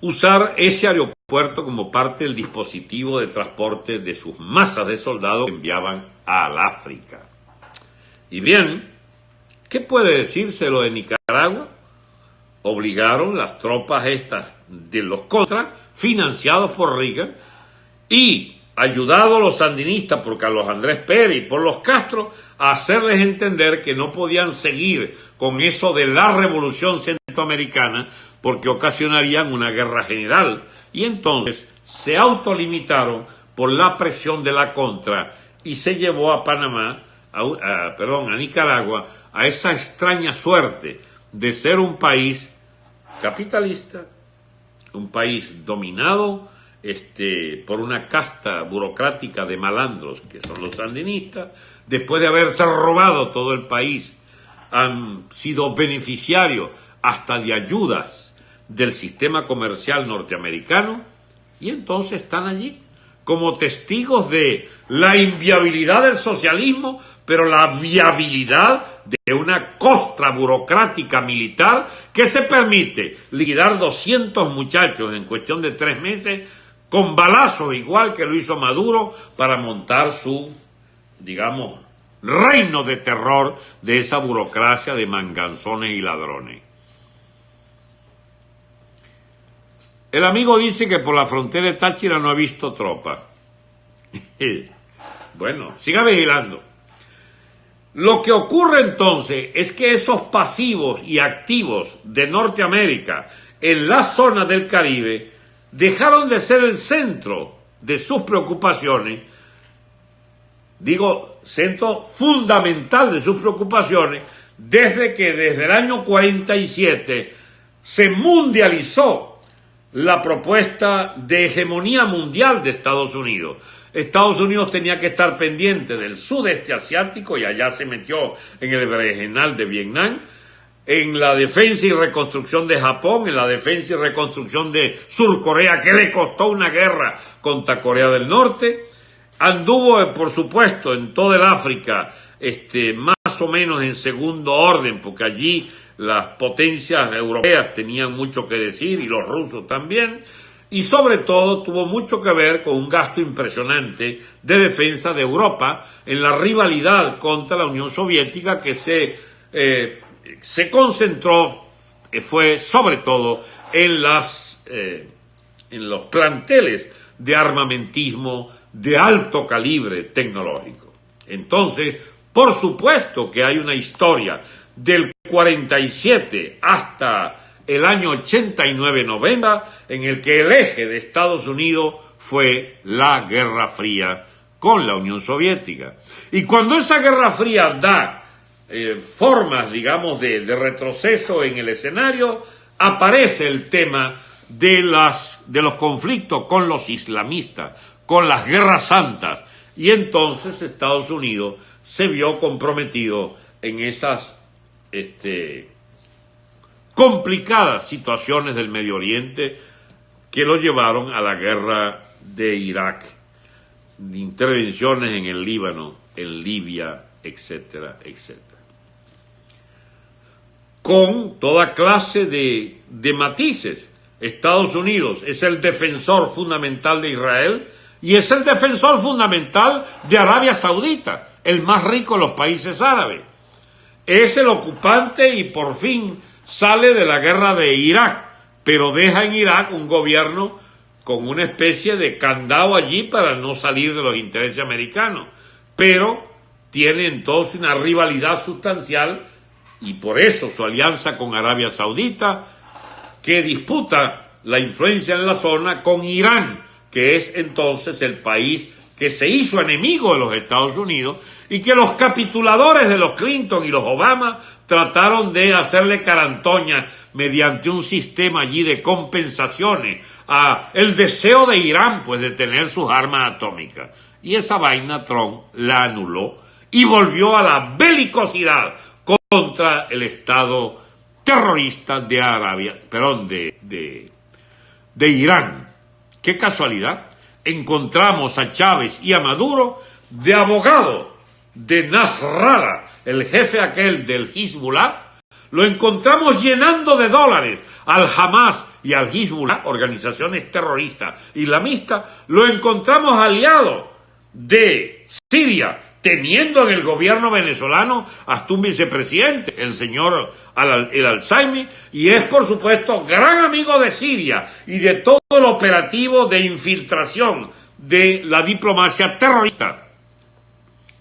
usar ese aeropuerto como parte del dispositivo de transporte de sus masas de soldados que enviaban al África. Y bien, ¿qué puede decirse lo de Nicaragua? Obligaron las tropas estas de los contras, financiados por Reagan, y ayudados los sandinistas por Carlos Andrés Pérez y por los Castro, a hacerles entender que no podían seguir con eso de la revolución centroamericana porque ocasionarían una guerra general. Y entonces se autolimitaron por la presión de la contra y se llevó a Panamá, a Nicaragua, a esa extraña suerte de ser un país capitalista, un país dominado por una casta burocrática de malandros, que son los sandinistas. Después de haberse robado todo el país, han sido beneficiarios hasta de ayudas del sistema comercial norteamericano, y entonces están allí como testigos de la inviabilidad del socialismo, pero la viabilidad de una costra burocrática militar que se permite liquidar 200 muchachos en cuestión de 3 meses con balazos, igual que lo hizo Maduro, para montar su, digamos, reino de terror de esa burocracia de manganzones y ladrones. El amigo dice que por la frontera de Táchira no ha visto tropas. Bueno, siga vigilando. Lo que ocurre entonces es que esos pasivos y activos de Norteamérica en la zona del Caribe dejaron de ser el centro de sus preocupaciones, digo, centro fundamental de sus preocupaciones, desde el año 47 se mundializó la propuesta de hegemonía mundial de Estados Unidos. Estados Unidos tenía que estar pendiente del sudeste asiático, y allá se metió en el berenjenal de Vietnam, en la defensa y reconstrucción de Japón, en la defensa y reconstrucción de Surcorea, que le costó una guerra contra Corea del Norte. Anduvo, por supuesto, en toda el África, más o menos en segundo orden, porque allí las potencias europeas tenían mucho que decir, y los rusos también, y sobre todo tuvo mucho que ver con un gasto impresionante de defensa de Europa en la rivalidad contra la Unión Soviética, que se concentró, fue sobre todo en los planteles de armamentismo de alto calibre tecnológico. Entonces, por supuesto que hay una historia del 47 hasta el año 89-90 en el que el eje de Estados Unidos fue la Guerra Fría con la Unión Soviética. Y cuando esa Guerra Fría da formas, digamos, de retroceso en el escenario, aparece el tema de los conflictos con los islamistas, con las guerras santas, y entonces Estados Unidos se vio comprometido en esas complicadas situaciones del Medio Oriente que lo llevaron a la guerra de Irak, intervenciones en el Líbano, en Libia, etcétera, etcétera. Con toda clase de matices. Estados Unidos es el defensor fundamental de Israel y es el defensor fundamental de Arabia Saudita, el más rico de los países árabes. Es el ocupante y por fin sale de la guerra de Irak, pero deja en Irak un gobierno con una especie de candado allí para no salir de los intereses americanos, pero tiene entonces una rivalidad sustancial y por eso su alianza con Arabia Saudita, que disputa la influencia en la zona con Irán, que es entonces el país que se hizo enemigo de los Estados Unidos y que los capituladores de los Clinton y los Obama trataron de hacerle carantoña mediante un sistema allí de compensaciones a el deseo de Irán pues de tener sus armas atómicas. Y esa vaina Trump la anuló y volvió a la belicosidad contra el Estado terrorista de de Irán. ¡Qué casualidad! Encontramos a Chávez y a Maduro de abogado de Nasrallah, el jefe aquel del Hezbollah, lo encontramos llenando de dólares al Hamas y al Hezbollah, organizaciones terroristas islamistas, lo encontramos aliado de Siria, teniendo en el gobierno venezolano hasta un vicepresidente, el señor el Alzheimer, y es por supuesto gran amigo de Siria y de todo el operativo de infiltración de la diplomacia terrorista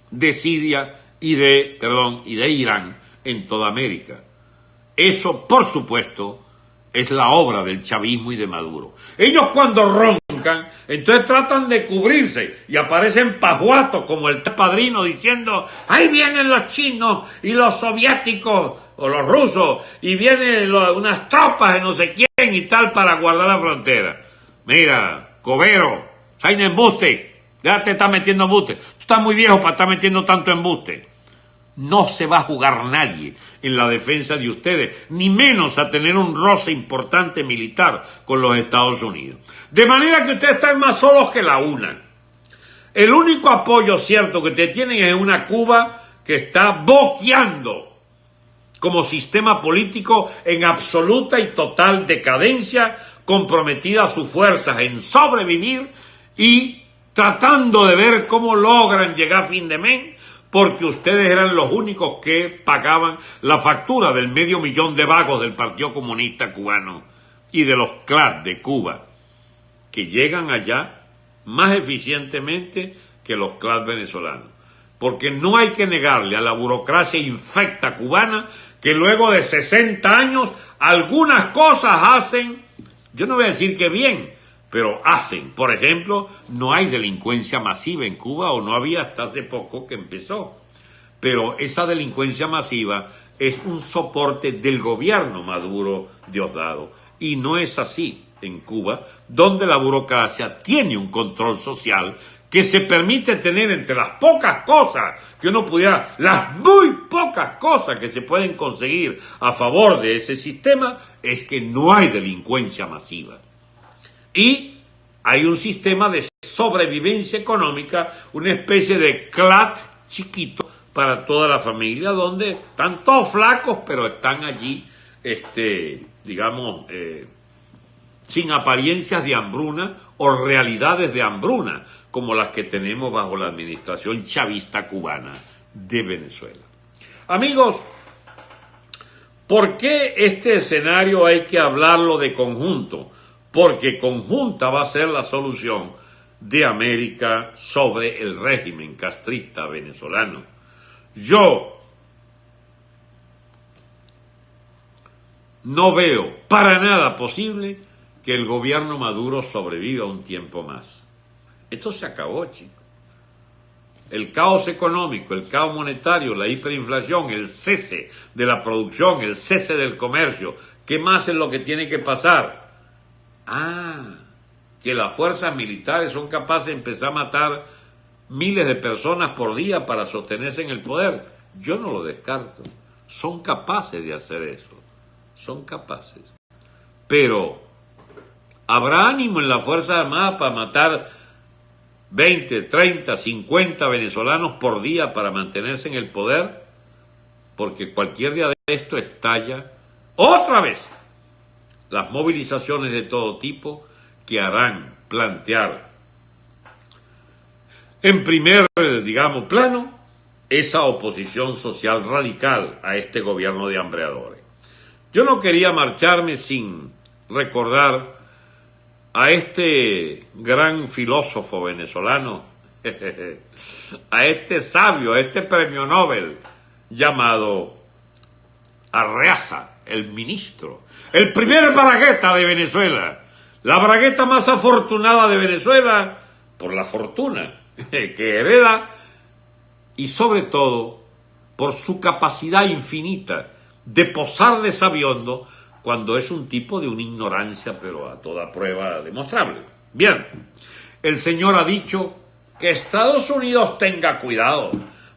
de Siria y de Irán en toda América. Eso, por supuesto, es la obra del chavismo y de Maduro. Ellos cuando roncan, entonces tratan de cubrirse y aparecen pajuatos como el padrino diciendo, ahí vienen los chinos y los soviéticos o los rusos y vienen unas tropas de no sé quién y tal para guardar la frontera. Mira, Cobero, hay embuste, ya te estás metiendo embuste. Tú estás muy viejo para estar metiendo tanto embuste. No se va a jugar nadie en la defensa de ustedes, ni menos a tener un roce importante militar con los Estados Unidos. De manera que ustedes están más solos que la una. El único apoyo cierto que ustedes tienen es una Cuba que está boqueando como sistema político en absoluta y total decadencia, comprometida a sus fuerzas en sobrevivir y tratando de ver cómo logran llegar a fin de mes, porque ustedes eran los únicos que pagaban la factura del 500.000 de vagos del Partido Comunista Cubano y de los CLAD de Cuba, que llegan allá más eficientemente que los CLAD venezolanos. Porque no hay que negarle a la burocracia infecta cubana que luego de 60 años algunas cosas hacen, yo no voy a decir que bien, pero hacen. Por ejemplo, no hay delincuencia masiva en Cuba, o no había hasta hace poco que empezó. Pero esa delincuencia masiva es un soporte del gobierno Maduro Diosdado. Y no es así en Cuba, donde la burocracia tiene un control social que se permite tener entre las pocas cosas que uno pudiera, las muy pocas cosas que se pueden conseguir a favor de ese sistema, es que no hay delincuencia masiva. Y hay un sistema de sobrevivencia económica, una especie de CLAT chiquito para toda la familia, donde están todos flacos, pero están allí, sin apariencias de hambruna o realidades de hambruna, como las que tenemos bajo la administración chavista cubana de Venezuela. Amigos, ¿por qué este escenario hay que hablarlo de conjunto? Porque conjunta va a ser la solución de América sobre el régimen castrista venezolano. Yo no veo para nada posible que el gobierno Maduro sobreviva un tiempo más. Esto se acabó, chicos. El caos económico, el caos monetario, la hiperinflación, el cese de la producción, el cese del comercio, ¿qué más es lo que tiene que pasar? Que las fuerzas militares son capaces de empezar a matar miles de personas por día para sostenerse en el poder. Yo no lo descarto. son capaces de hacer eso, son capaces. Pero, ¿habrá ánimo en las Fuerzas Armadas para matar 20, 30, 50 venezolanos por día para mantenerse en el poder? Porque cualquier día de esto estalla otra vez las movilizaciones de todo tipo que harán plantear en primer, plano, esa oposición social radical a este gobierno de hambreadores. Yo no quería marcharme sin recordar a este gran filósofo venezolano, a este sabio, a este premio Nobel llamado Arreaza, el ministro, el primer bragueta de Venezuela, la bragueta más afortunada de Venezuela por la fortuna que hereda y sobre todo por su capacidad infinita de posar de sabiondo cuando es un tipo de una ignorancia pero a toda prueba demostrable. Bien, el señor ha dicho que Estados Unidos tenga cuidado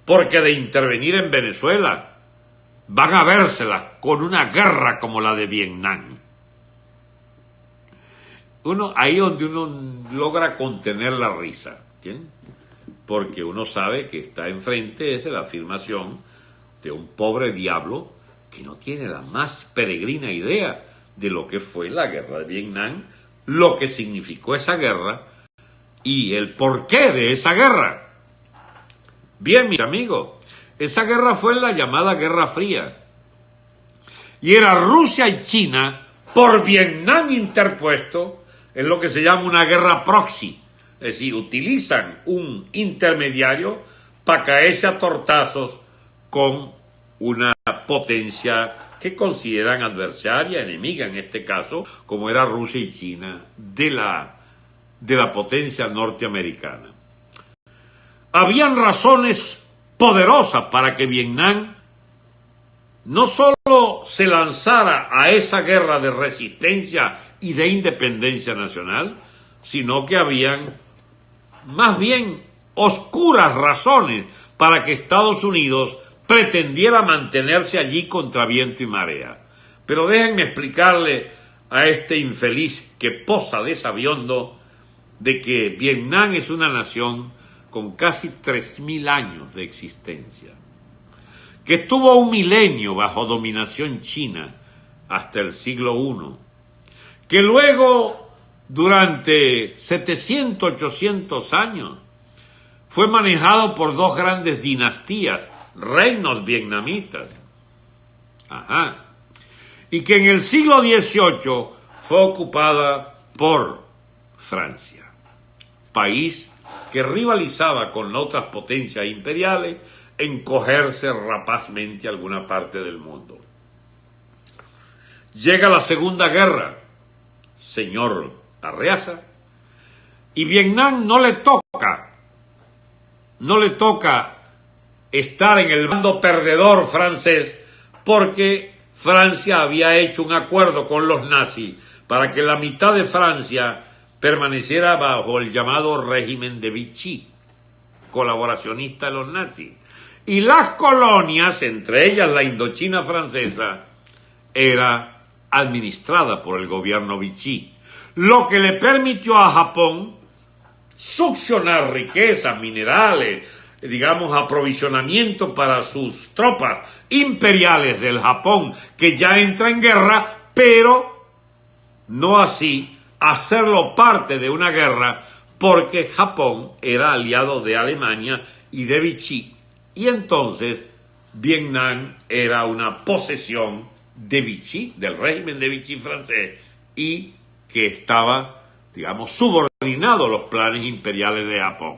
porque de intervenir en Venezuela van a vérsela con una guerra como la de Vietnam. Ahí donde uno logra contener la risa, ¿entiendes? Porque uno sabe que está enfrente es la afirmación de un pobre diablo que no tiene la más peregrina idea de lo que fue la guerra de Vietnam, lo que significó esa guerra y el porqué de esa guerra. Bien, mis amigos, esa guerra fue la llamada Guerra Fría. Y era Rusia y China, por Vietnam interpuesto, en lo que se llama una guerra proxy. Es decir, utilizan un intermediario para caerse a tortazos con una potencia que consideran adversaria, enemiga en este caso, como era Rusia y China, de la potencia norteamericana. Habían razones poderosas para que Vietnam no solo se lanzara a esa guerra de resistencia y de independencia nacional, sino que habían más bien oscuras razones para que Estados Unidos pretendiera mantenerse allí contra viento y marea. Pero déjenme explicarle a este infeliz que posa de sabiondo de que Vietnam es una nación con casi 3.000 años de existencia, que estuvo un milenio bajo dominación china hasta el siglo I, que luego durante 700, 800 años fue manejado por dos grandes dinastías, reinos vietnamitas, y que en el siglo XVIII fue ocupada por Francia, país que rivalizaba con otras potencias imperiales en cogerse rapazmente a alguna parte del mundo. Llega la Segunda Guerra, señor Arreaza, y Vietnam no le toca estar en el bando perdedor francés, porque Francia había hecho un acuerdo con los nazis para que la mitad de Francia permaneciera bajo el llamado régimen de Vichy, colaboracionista de los nazis. Y las colonias, entre ellas la Indochina francesa, era administrada por el gobierno Vichy, lo que le permitió a Japón succionar riquezas, minerales, aprovisionamiento para sus tropas imperiales del Japón, que ya entra en guerra, pero no así hacerlo parte de una guerra, porque Japón era aliado de Alemania y de Vichy, y entonces Vietnam era una posesión de Vichy, del régimen de Vichy francés, y que estaba, subordinado a los planes imperiales de Japón.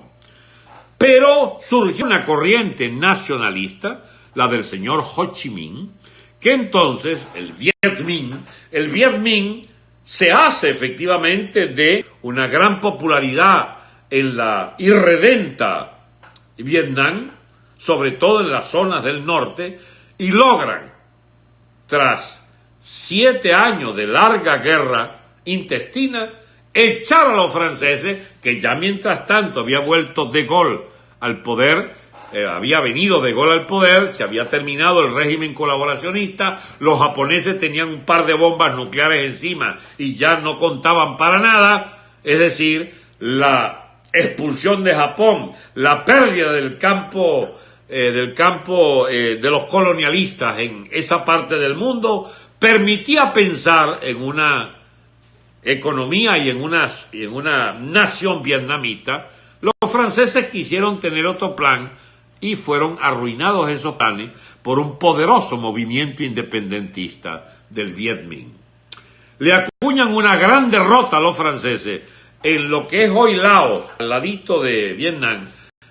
Pero surgió una corriente nacionalista, la del señor Ho Chi Minh, que entonces el Viet Minh se hace efectivamente de una gran popularidad en la irredenta Vietnam, sobre todo en las zonas del norte, y logran, tras 7 años de larga guerra intestina, echar a los franceses, que ya mientras tanto había vuelto de Gaulle al poder, había venido De Gaulle al poder, se había terminado el régimen colaboracionista, los japoneses tenían un par de bombas nucleares encima y ya no contaban para nada, es decir, la expulsión de Japón, la pérdida del campo de los colonialistas en esa parte del mundo, permitía pensar en una economía y en una nación vietnamita. Los franceses quisieron tener otro plan y fueron arruinados esos planes por un poderoso movimiento independentista del Viet Minh. Le acuñan una gran derrota a los franceses en lo que es hoy Laos, al ladito de Vietnam,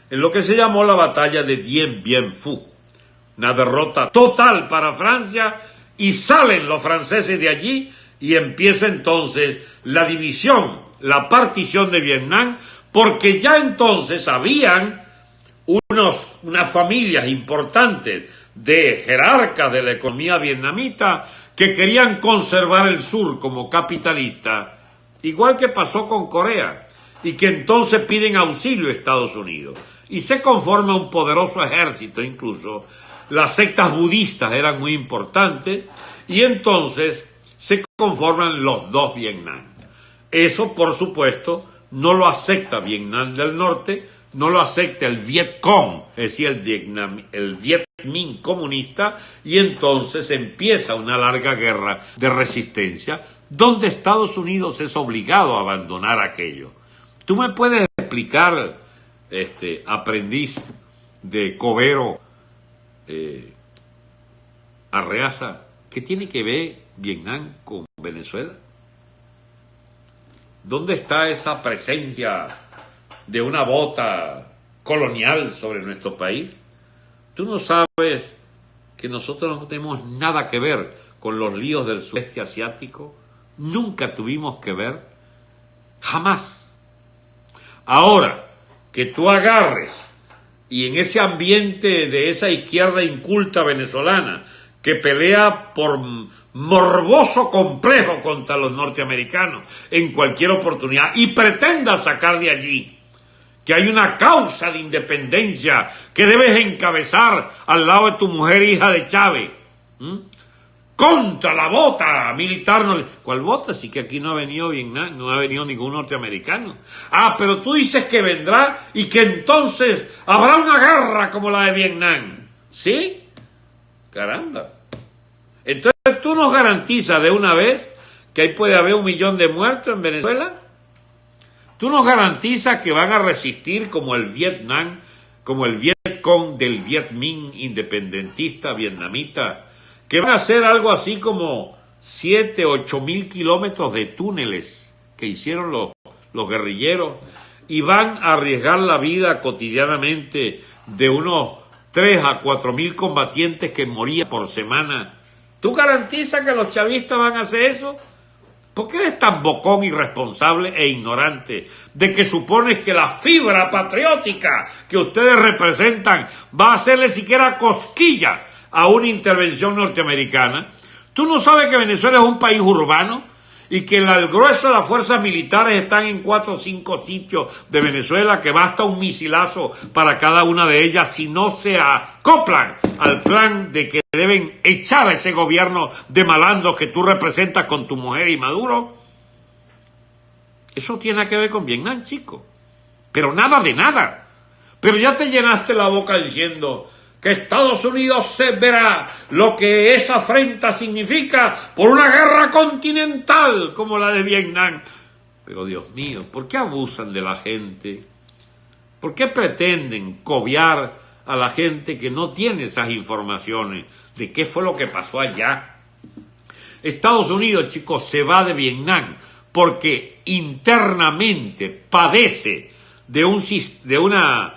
en lo que se llamó la batalla de Dien Bien Phu. Una derrota total para Francia, y salen los franceses de allí y empieza entonces la división, la partición de Vietnam, porque ya entonces habían unas familias importantes de jerarcas de la economía vietnamita que querían conservar el sur como capitalista, igual que pasó con Corea, y que entonces piden auxilio a Estados Unidos. Y se conforma un poderoso ejército, incluso las sectas budistas eran muy importantes, y entonces se conforman los dos Vietnam. Eso, por supuesto, no lo acepta Vietnam del Norte, no lo acepta el Viet Cong, es decir, el Viet Minh comunista, y entonces empieza una larga guerra de resistencia, donde Estados Unidos es obligado a abandonar aquello. ¿Tú me puedes explicar, aprendiz de Covero Arreaza, qué tiene que ver Vietnam con Venezuela? ¿Dónde está esa presencia de una bota colonial sobre nuestro país? ¿Tú no sabes que nosotros no tenemos nada que ver con los líos del sudeste asiático? Nunca tuvimos que ver, jamás. Ahora, que tú agarres y en ese ambiente de esa izquierda inculta venezolana que pelea por morboso complejo contra los norteamericanos en cualquier oportunidad y pretenda sacar de allí que hay una causa de independencia que debes encabezar al lado de tu mujer, hija de Chávez, contra la bota militar. ¿Cuál bota? Si que aquí no ha venido Vietnam, no ha venido ningún norteamericano. Ah, pero tú dices que vendrá y que entonces habrá una guerra como la de Vietnam. ¿Sí? Caramba. Entonces tú nos garantizas de una vez que ahí puede haber 1 millón de muertos en Venezuela. Tú nos garantizas que van a resistir como el Vietnam, como el Viet Cong del Viet Minh independentista vietnamita, que van a hacer algo así como 7, 8 mil kilómetros de túneles que hicieron los guerrilleros, y van a arriesgar la vida cotidianamente de unos 3 a 4 mil combatientes que morían por semana. ¿Tú garantizas que los chavistas van a hacer eso? ¿Por qué eres tan bocón, irresponsable e ignorante de que supones que la fibra patriótica que ustedes representan va a hacerle siquiera cosquillas a una intervención norteamericana? ¿Tú no sabes que Venezuela es un país urbano y que el grueso de las fuerzas militares están en 4 o 5 sitios de Venezuela, que basta un misilazo para cada una de ellas si no se acoplan al plan de que deben echar a ese gobierno de malandros que tú representas con tu mujer y Maduro? Eso tiene que ver con Vietnam, chico. Pero nada de nada. Pero ya te llenaste la boca diciendo que Estados Unidos se verá lo que esa afrenta significa por una guerra continental como la de Vietnam. Pero Dios mío, ¿por qué abusan de la gente? ¿Por qué pretenden cobiar a la gente que no tiene esas informaciones de qué fue lo que pasó allá? Estados Unidos, chicos, se va de Vietnam porque internamente padece de un sistema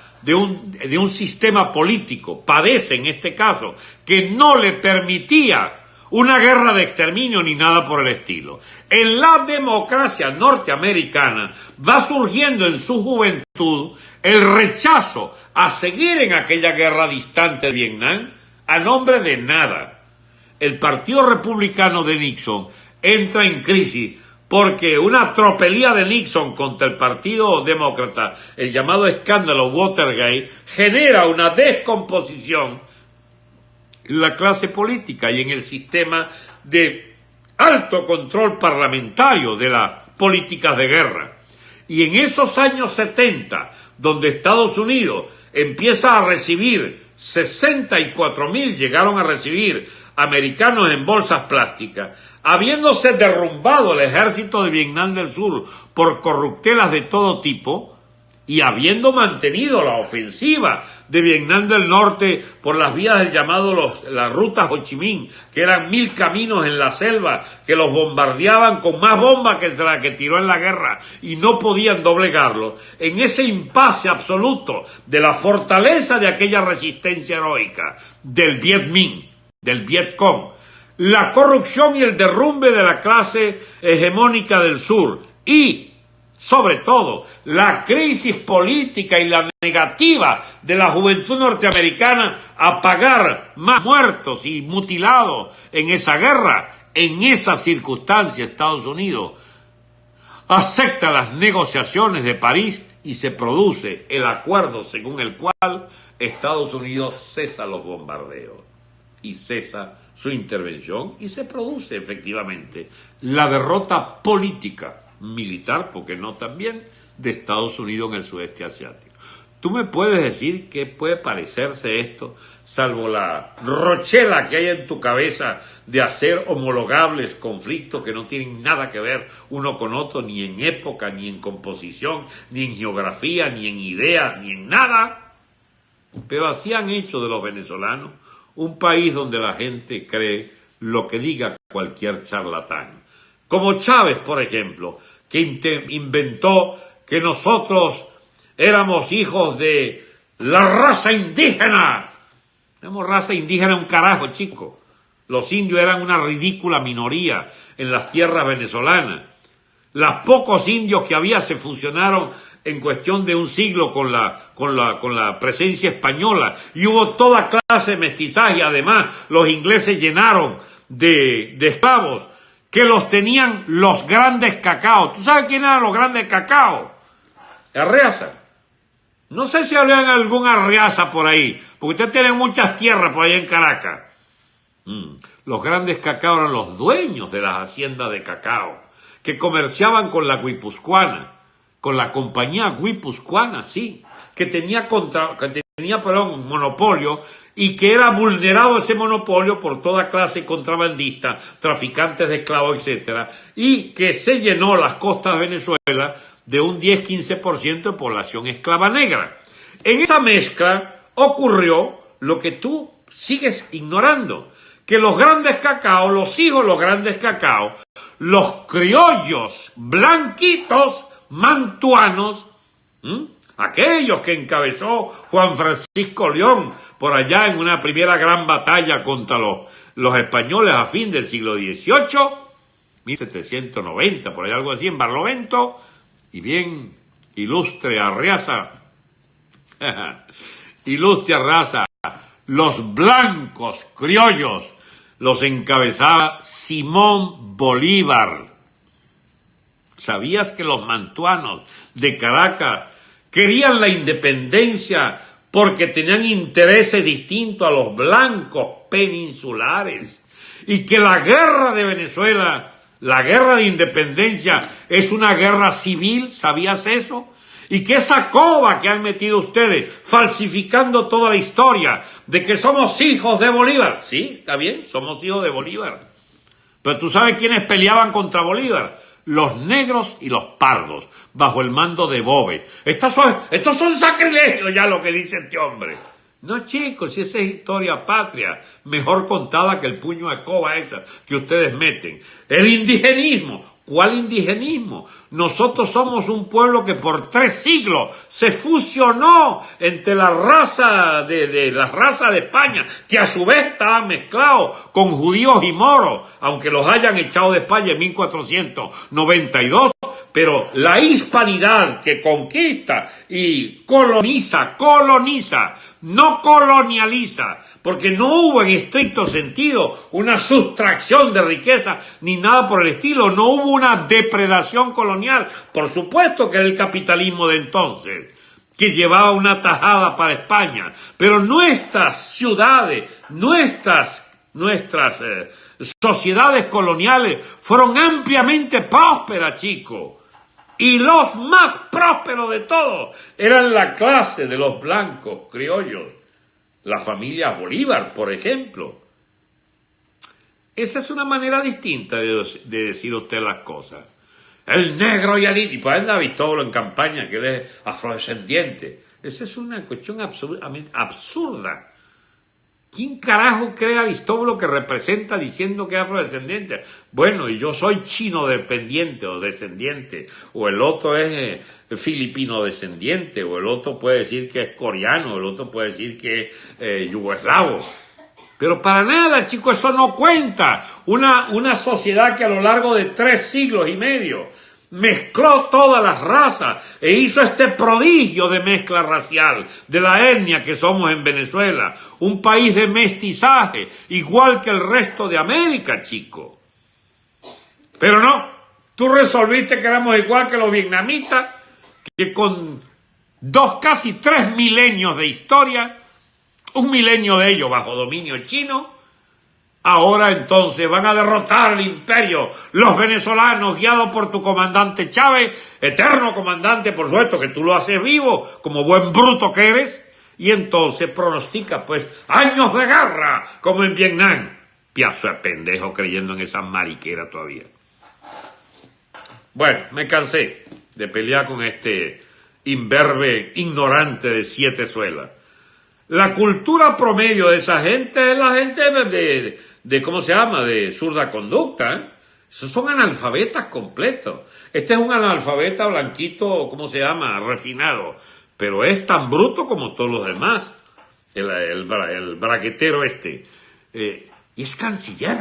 político, padece en este caso, que no le permitía una guerra de exterminio ni nada por el estilo. En la democracia norteamericana va surgiendo en su juventud el rechazo a seguir en aquella guerra distante de Vietnam a nombre de nada. El Partido Republicano de Nixon entra en crisis porque una tropelía de Nixon contra el Partido Demócrata, el llamado escándalo Watergate, genera una descomposición en la clase política y en el sistema de alto control parlamentario de las políticas de guerra. Y en esos años 70, donde Estados Unidos empieza a recibir 64,000, llegaron a recibir americanos en bolsas plásticas, habiéndose derrumbado el ejército de Vietnam del Sur por corruptelas de todo tipo y habiendo mantenido la ofensiva de Vietnam del Norte por las vías del llamado las rutas Ho Chi Minh, que eran 1,000 caminos en la selva que los bombardeaban con más bombas que la que tiró en la guerra y no podían doblegarlo, en ese impasse absoluto de la fortaleza de aquella resistencia heroica del Viet Minh, del Viet Cong, la corrupción y el derrumbe de la clase hegemónica del sur y, sobre todo, la crisis política y la negativa de la juventud norteamericana a pagar más muertos y mutilados en esa guerra, en esa circunstancia Estados Unidos acepta las negociaciones de París y se produce el acuerdo según el cual Estados Unidos cesa los bombardeos y cesa su intervención y se produce efectivamente la derrota política, militar, porque no también, de Estados Unidos en el sudeste asiático. ¿Tú me puedes decir qué puede parecerse esto, salvo la rochela que hay en tu cabeza de hacer homologables conflictos que no tienen nada que ver uno con otro, ni en época, ni en composición, ni en geografía, ni en ideas, ni en nada? Pero así han hecho de los venezolanos un país donde la gente cree lo que diga cualquier charlatán. Como Chávez, por ejemplo, que inventó que nosotros éramos hijos de la raza indígena. Éramos raza indígena un carajo, chico. Los indios eran una ridícula minoría en las tierras venezolanas. Los pocos indios que había se fusionaron en cuestión de un siglo con la presencia española y hubo toda clase de mestizaje y además los ingleses llenaron de esclavos que los tenían los grandes cacaos. ¿Tú sabes quién eran los grandes cacaos? Arreaza. No sé si hablan algún Arreaza por ahí, porque ustedes tienen muchas tierras por ahí en Caracas. Los grandes cacaos eran los dueños de las haciendas de cacao, que comerciaban con la guipuzcoana, con la compañía guipuzcoana, sí, que tenía monopolio y que era vulnerado ese monopolio por toda clase de contrabandistas, traficantes de esclavos, etcétera, y que se llenó las costas de Venezuela de un 10-15% de población esclava negra. En esa mezcla ocurrió lo que tú sigues ignorando, que los grandes cacaos, los hijos de los grandes cacaos, los criollos blanquitos mantuanos, aquellos que encabezó Juan Francisco León por allá en una primera gran batalla contra los españoles a fin del siglo XVIII, 1790, por ahí algo así, en Barlovento, y bien ilustre Arreaza, ilustre Arreaza, los blancos criollos los encabezaba Simón Bolívar. ¿Sabías que los mantuanos de Caracas querían la independencia porque tenían intereses distintos a los blancos peninsulares? Y que la guerra de Venezuela, la guerra de independencia, es una guerra civil, ¿sabías eso? Y que esa coba que han metido ustedes, falsificando toda la historia, de que somos hijos de Bolívar. Sí, está bien, somos hijos de Bolívar. Pero ¿tú sabes quiénes peleaban contra Bolívar? Los negros y los pardos, bajo el mando de Boves. Estos son sacrilegios ya lo que dice este hombre. No, chicos, si esa es historia patria, mejor contada que el puño de coba esa que ustedes meten. El indigenismo. ¿Cuál indigenismo? Nosotros somos un pueblo que por 3 siglos se fusionó entre la raza de España, que a su vez estaba mezclado con judíos y moros, aunque los hayan echado de España en 1492. Pero la hispanidad que conquista y coloniza, no colonializa, porque no hubo en estricto sentido una sustracción de riqueza ni nada por el estilo, no hubo una depredación colonial. Por supuesto que era el capitalismo de entonces, que llevaba una tajada para España, pero nuestras ciudades, nuestras sociedades coloniales fueron ampliamente prósperas, chicos. Y los más prósperos de todos eran la clase de los blancos criollos, la familia Bolívar, por ejemplo. Esa es una manera distinta de decir usted las cosas. El negro y el pues anda Aristóbulo en campaña, que él es afrodescendiente. Esa es una cuestión absolutamente absurda. ¿Quién carajo cree a Aristóbulo que representa diciendo que es afrodescendiente? Bueno, y yo soy chino dependiente o descendiente, o el otro es filipino descendiente, o el otro puede decir que es coreano, o el otro puede decir que es yugoslavo. Pero para nada, chicos, eso no cuenta. Una sociedad que a lo largo de 3 siglos y medio mezcló todas las razas e hizo este prodigio de mezcla racial de la etnia que somos en Venezuela, un país de mestizaje, igual que el resto de América, chico. Pero no, tú resolviste que éramos igual que los vietnamitas, que con casi 3 milenios de historia, 1 milenio de ellos bajo dominio chino, ahora entonces van a derrotar el imperio, los venezolanos guiados por tu comandante Chávez, eterno comandante, por supuesto, que tú lo haces vivo, como buen bruto que eres, y entonces pronostica pues años de guerra, como en Vietnam. Piazo de pendejo creyendo en esa mariquera todavía. Bueno, me cansé de pelear con este imberbe ignorante de 7 suelas. La cultura promedio de esa gente es la gente de ¿cómo se llama? De zurda conducta, ¿eh? Esos son analfabetas completos. Este es un analfabeta blanquito, ¿cómo se llama? Refinado. Pero es tan bruto como todos los demás. El braquetero este. Y es canciller.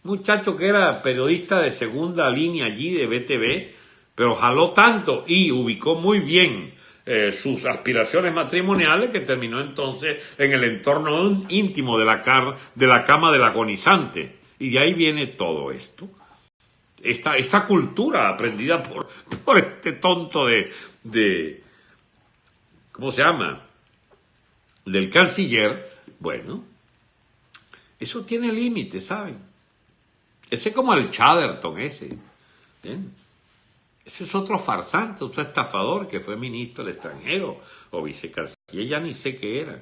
Muchacho que era periodista de segunda línea allí de BTV, pero jaló tanto y ubicó muy bien sus aspiraciones matrimoniales, que terminó entonces en el entorno íntimo de la cama del agonizante. Y de ahí viene todo esto. Esta cultura aprendida por este tonto de ¿cómo se llama? Del canciller. Bueno, eso tiene límites, ¿saben? Ese es como el Chatterton ese. ¿Bien? Ese es otro farsante, otro estafador que fue ministro del extranjero o vicecanciller, ya ni sé qué era.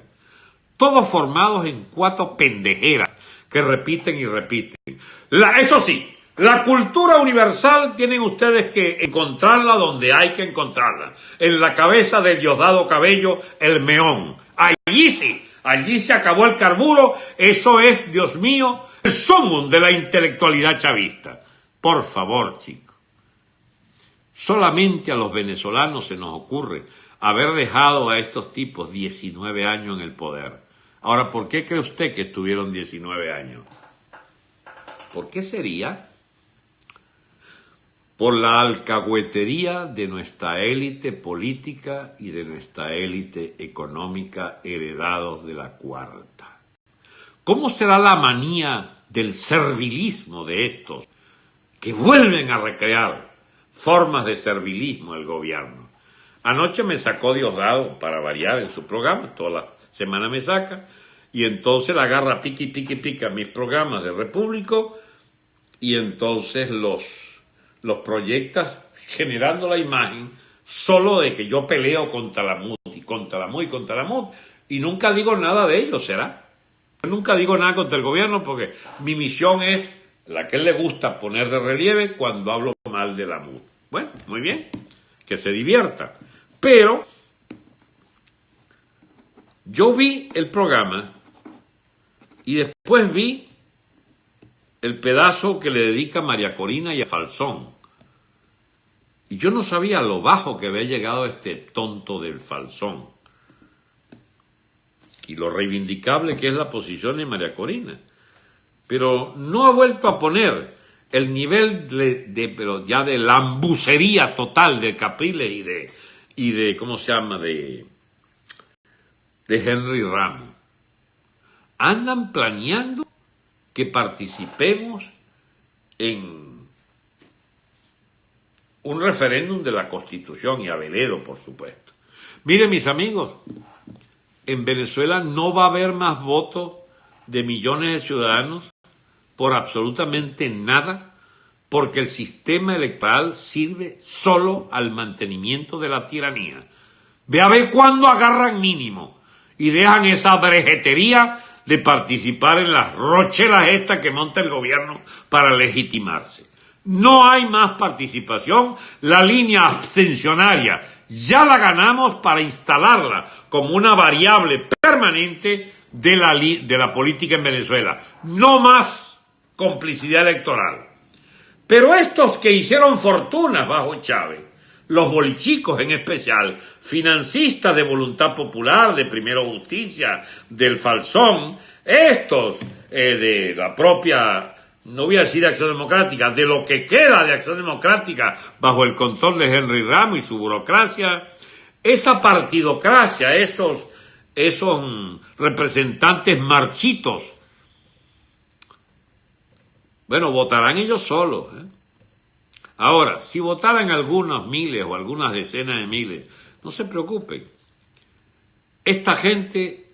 Todos formados en 4 pendejeras que repiten y repiten. Eso sí, la cultura universal tienen ustedes que encontrarla donde hay que encontrarla. En la cabeza de Diosdado Cabello, el meón. Allí sí, allí se acabó el carburo. Eso es, Dios mío, el sumum de la intelectualidad chavista. Por favor, chicos. Solamente a los venezolanos se nos ocurre haber dejado a estos tipos 19 años en el poder. Ahora, ¿por qué cree usted que estuvieron 19 años? ¿Por qué sería? Por la alcahuetería de nuestra élite política y de nuestra élite económica heredados de la cuarta. ¿Cómo será la manía del servilismo de estos que vuelven a recrear formas de servilismo del gobierno? Anoche me sacó Diosdado, para variar, en su programa, toda la semana me saca, y entonces la agarra pica mis programas de Repúblico, y entonces los proyectas generando la imagen solo de que yo peleo contra la MUD, y nunca digo nada de ellos, ¿será? Yo nunca digo nada contra el gobierno porque mi misión es la que a él le gusta poner de relieve cuando hablo mal de la MUD. Bueno, muy bien, que se divierta. Pero yo vi el programa y después vi el pedazo que le dedica María Corina y a Falzón. Y yo no sabía lo bajo que había llegado este tonto del Falzón. Y lo reivindicable que es la posición de María Corina. Pero no ha vuelto a poner el nivel pero ya de lambucería total de Capriles y de ¿cómo se llama? de Henry Ramos. Andan planeando que participemos en un referéndum de la Constitución y Abeledo, por supuesto. Miren, mis amigos, en Venezuela no va a haber más votos de millones de ciudadanos por absolutamente nada, porque el sistema electoral sirve solo al mantenimiento de la tiranía. Ve a ver cuándo agarran mínimo y dejan esa brejetería de participar en las rochelas estas que monta el gobierno para legitimarse. No hay más participación, la línea abstencionaria ya la ganamos para instalarla como una variable permanente de la política en Venezuela. No más complicidad electoral. Pero estos que hicieron fortunas bajo Chávez, los bolichicos en especial, financistas de Voluntad Popular, de Primero Justicia, del Falsón, estos de la propia, no voy a decir Acción Democrática, de lo que queda de Acción Democrática bajo el control de Henry Ramos y su burocracia, esa partidocracia, esos representantes marchitos, bueno, votarán ellos solos. Ahora, si votaran algunos miles o algunas decenas de miles, no se preocupen. Esta gente,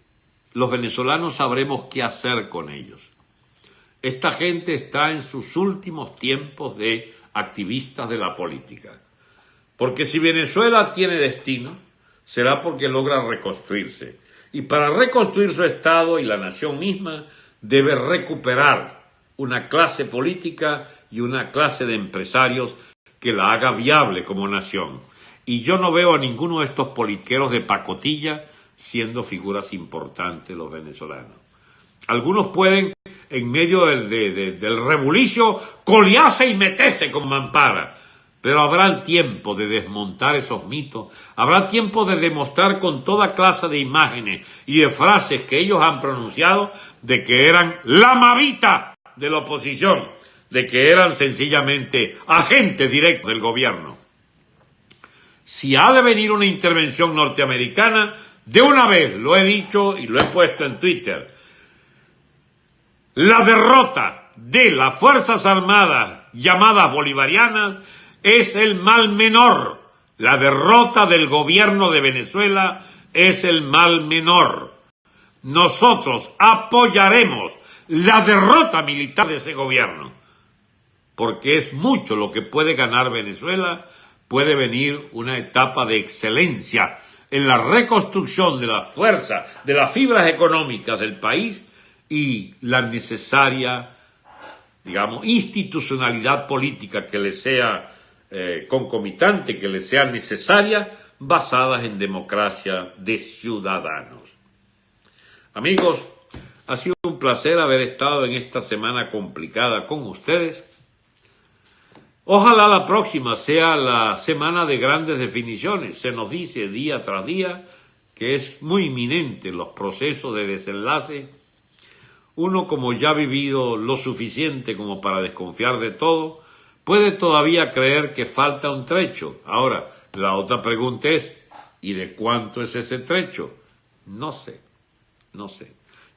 los venezolanos sabremos qué hacer con ellos. Esta gente está en sus últimos tiempos de activistas de la política. Porque si Venezuela tiene destino, será porque logra reconstruirse. Y para reconstruir su Estado y la nación misma, debe recuperar una clase política y una clase de empresarios que la haga viable como nación. Y yo no veo a ninguno de estos politiqueros de pacotilla siendo figuras importantes los venezolanos. Algunos pueden, en medio del rebulicio, colearse y meterse con mampara, pero habrá el tiempo de desmontar esos mitos, habrá tiempo de demostrar con toda clase de imágenes y de frases que ellos han pronunciado de que eran la mavita de la oposición, de que eran sencillamente agentes directos del gobierno. Si ha de venir una intervención norteamericana, de una vez, lo he dicho y lo he puesto en Twitter, la derrota de las Fuerzas Armadas llamadas bolivarianas es el mal menor. La derrota del gobierno de Venezuela es el mal menor. Nosotros apoyaremos la derrota militar de ese gobierno, porque es mucho lo que puede ganar Venezuela. Puede venir una etapa de excelencia en la reconstrucción de la fuerza, de las fibras económicas del país y la necesaria, digamos, institucionalidad política que le sea concomitante, que le sea necesaria, basadas en democracia de ciudadanos. Amigos, ha sido un placer haber estado en esta semana complicada con ustedes. Ojalá la próxima sea la semana de grandes definiciones. Se nos dice día tras día que es muy inminente los procesos de desenlace. Uno, como ya ha vivido lo suficiente como para desconfiar de todo, puede todavía creer que falta un trecho. Ahora, la otra pregunta es, ¿y de cuánto es ese trecho? No sé.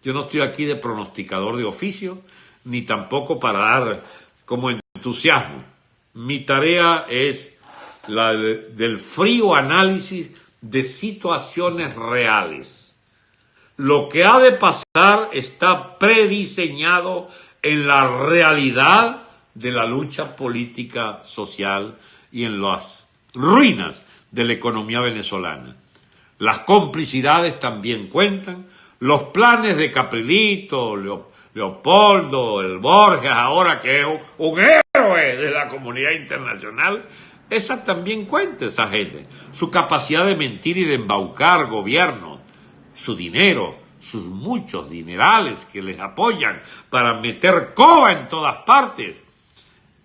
Yo no estoy aquí de pronosticador de oficio, ni tampoco para dar como entusiasmo. Mi tarea es la del frío análisis de situaciones reales. Lo que ha de pasar está prediseñado en la realidad de la lucha política social y en las ruinas de la economía venezolana. Las complicidades también cuentan, los planes de Caprilito, Leopoldo, el Borges, ahora que es un héroe de la comunidad internacional, esa también cuenta esa gente. Su capacidad de mentir y de embaucar gobiernos, su dinero, sus muchos dinerales que les apoyan para meter coba en todas partes.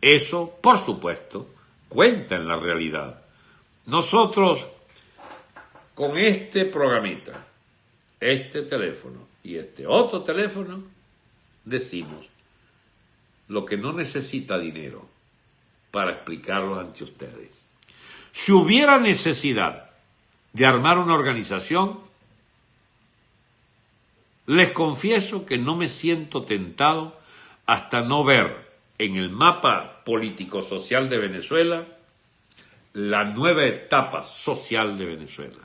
Eso, por supuesto, cuenta en la realidad. Nosotros, con este programita, este teléfono y este otro teléfono, decimos lo que no necesita dinero para explicarlo ante ustedes. Si hubiera necesidad de armar una organización, Les confieso que no me siento tentado hasta no ver en el mapa político-social de Venezuela la nueva etapa social de Venezuela.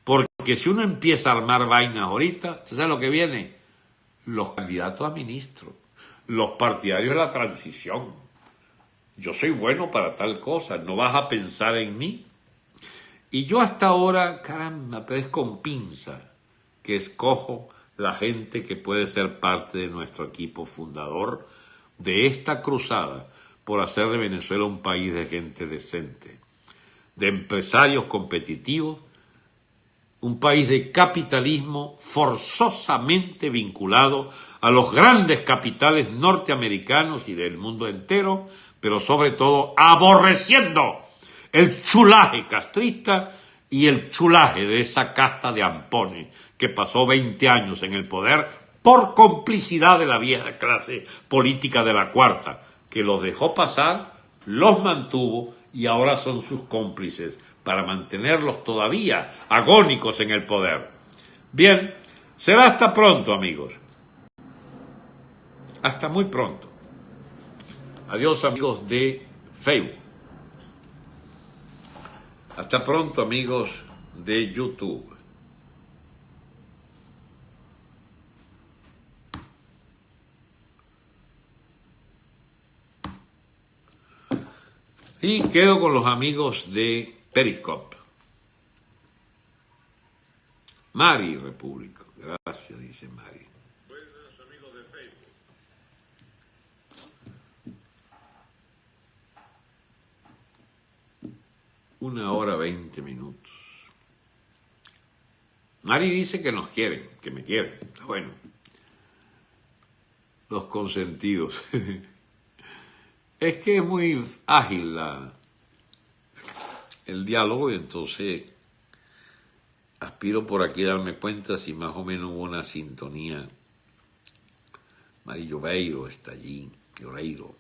Porque si uno empieza a armar vainas ahorita, ¿usted sabe lo que viene? Los candidatos a ministros, los partidarios de la transición. Yo soy bueno para tal cosa, no vas a pensar en mí. Y yo hasta ahora, caramba, pero es con pinza que escojo la gente que puede ser parte de nuestro equipo fundador de esta cruzada por hacer de Venezuela un país de gente decente, de empresarios competitivos, un país de capitalismo forzosamente vinculado a los grandes capitales norteamericanos y del mundo entero, pero sobre todo aborreciendo el chulaje castrista y el chulaje de esa casta de ampones que pasó 20 años en el poder por complicidad de la vieja clase política de la cuarta, que los dejó pasar, los mantuvo y ahora son sus cómplices para mantenerlos todavía agónicos en el poder. Bien, será hasta pronto, amigos. Hasta muy pronto. Adiós, amigos de Facebook. Hasta pronto, amigos de YouTube. Y quedo con los amigos de Periscope. Mari Repúblico. Gracias, dice Mari. Buenos amigos de Facebook. 1 hora 20 minutos. Mari dice que nos quieren, que me quieren. Está bueno. Los consentidos. Es que es muy ágil el diálogo y entonces aspiro por aquí a darme cuenta si más o menos hubo una sintonía. Mari Lloveiro está allí, Lloveiro.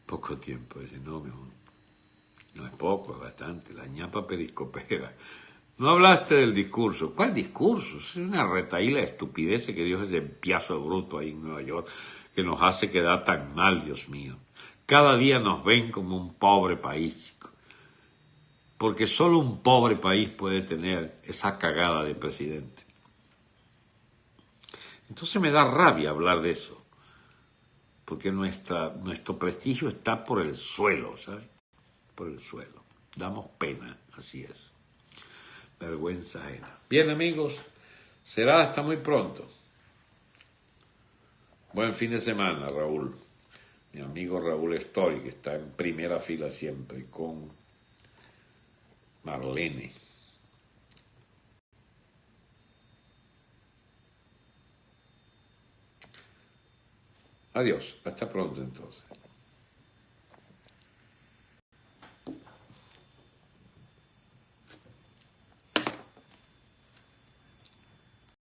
Poco tiempo, dice, no, mejor. No es poco, es bastante. La ñapa periscopera. No hablaste del discurso. ¿Cuál discurso? Es una retahíla de estupideces que Dios es de piazo de bruto ahí en Nueva York, que nos hace quedar tan mal, Dios mío. Cada día nos ven como un pobre país, chico. Porque solo un pobre país puede tener esa cagada de presidente. Entonces me da rabia hablar de eso, porque nuestro prestigio está por el suelo, ¿sabes? Por el suelo. Damos pena, así es. Vergüenza ajena. Bien, amigos, será hasta muy pronto. Buen fin de semana, Raúl. Mi amigo Raúl Story, que está en primera fila siempre, con Marlene. Adiós, hasta pronto entonces.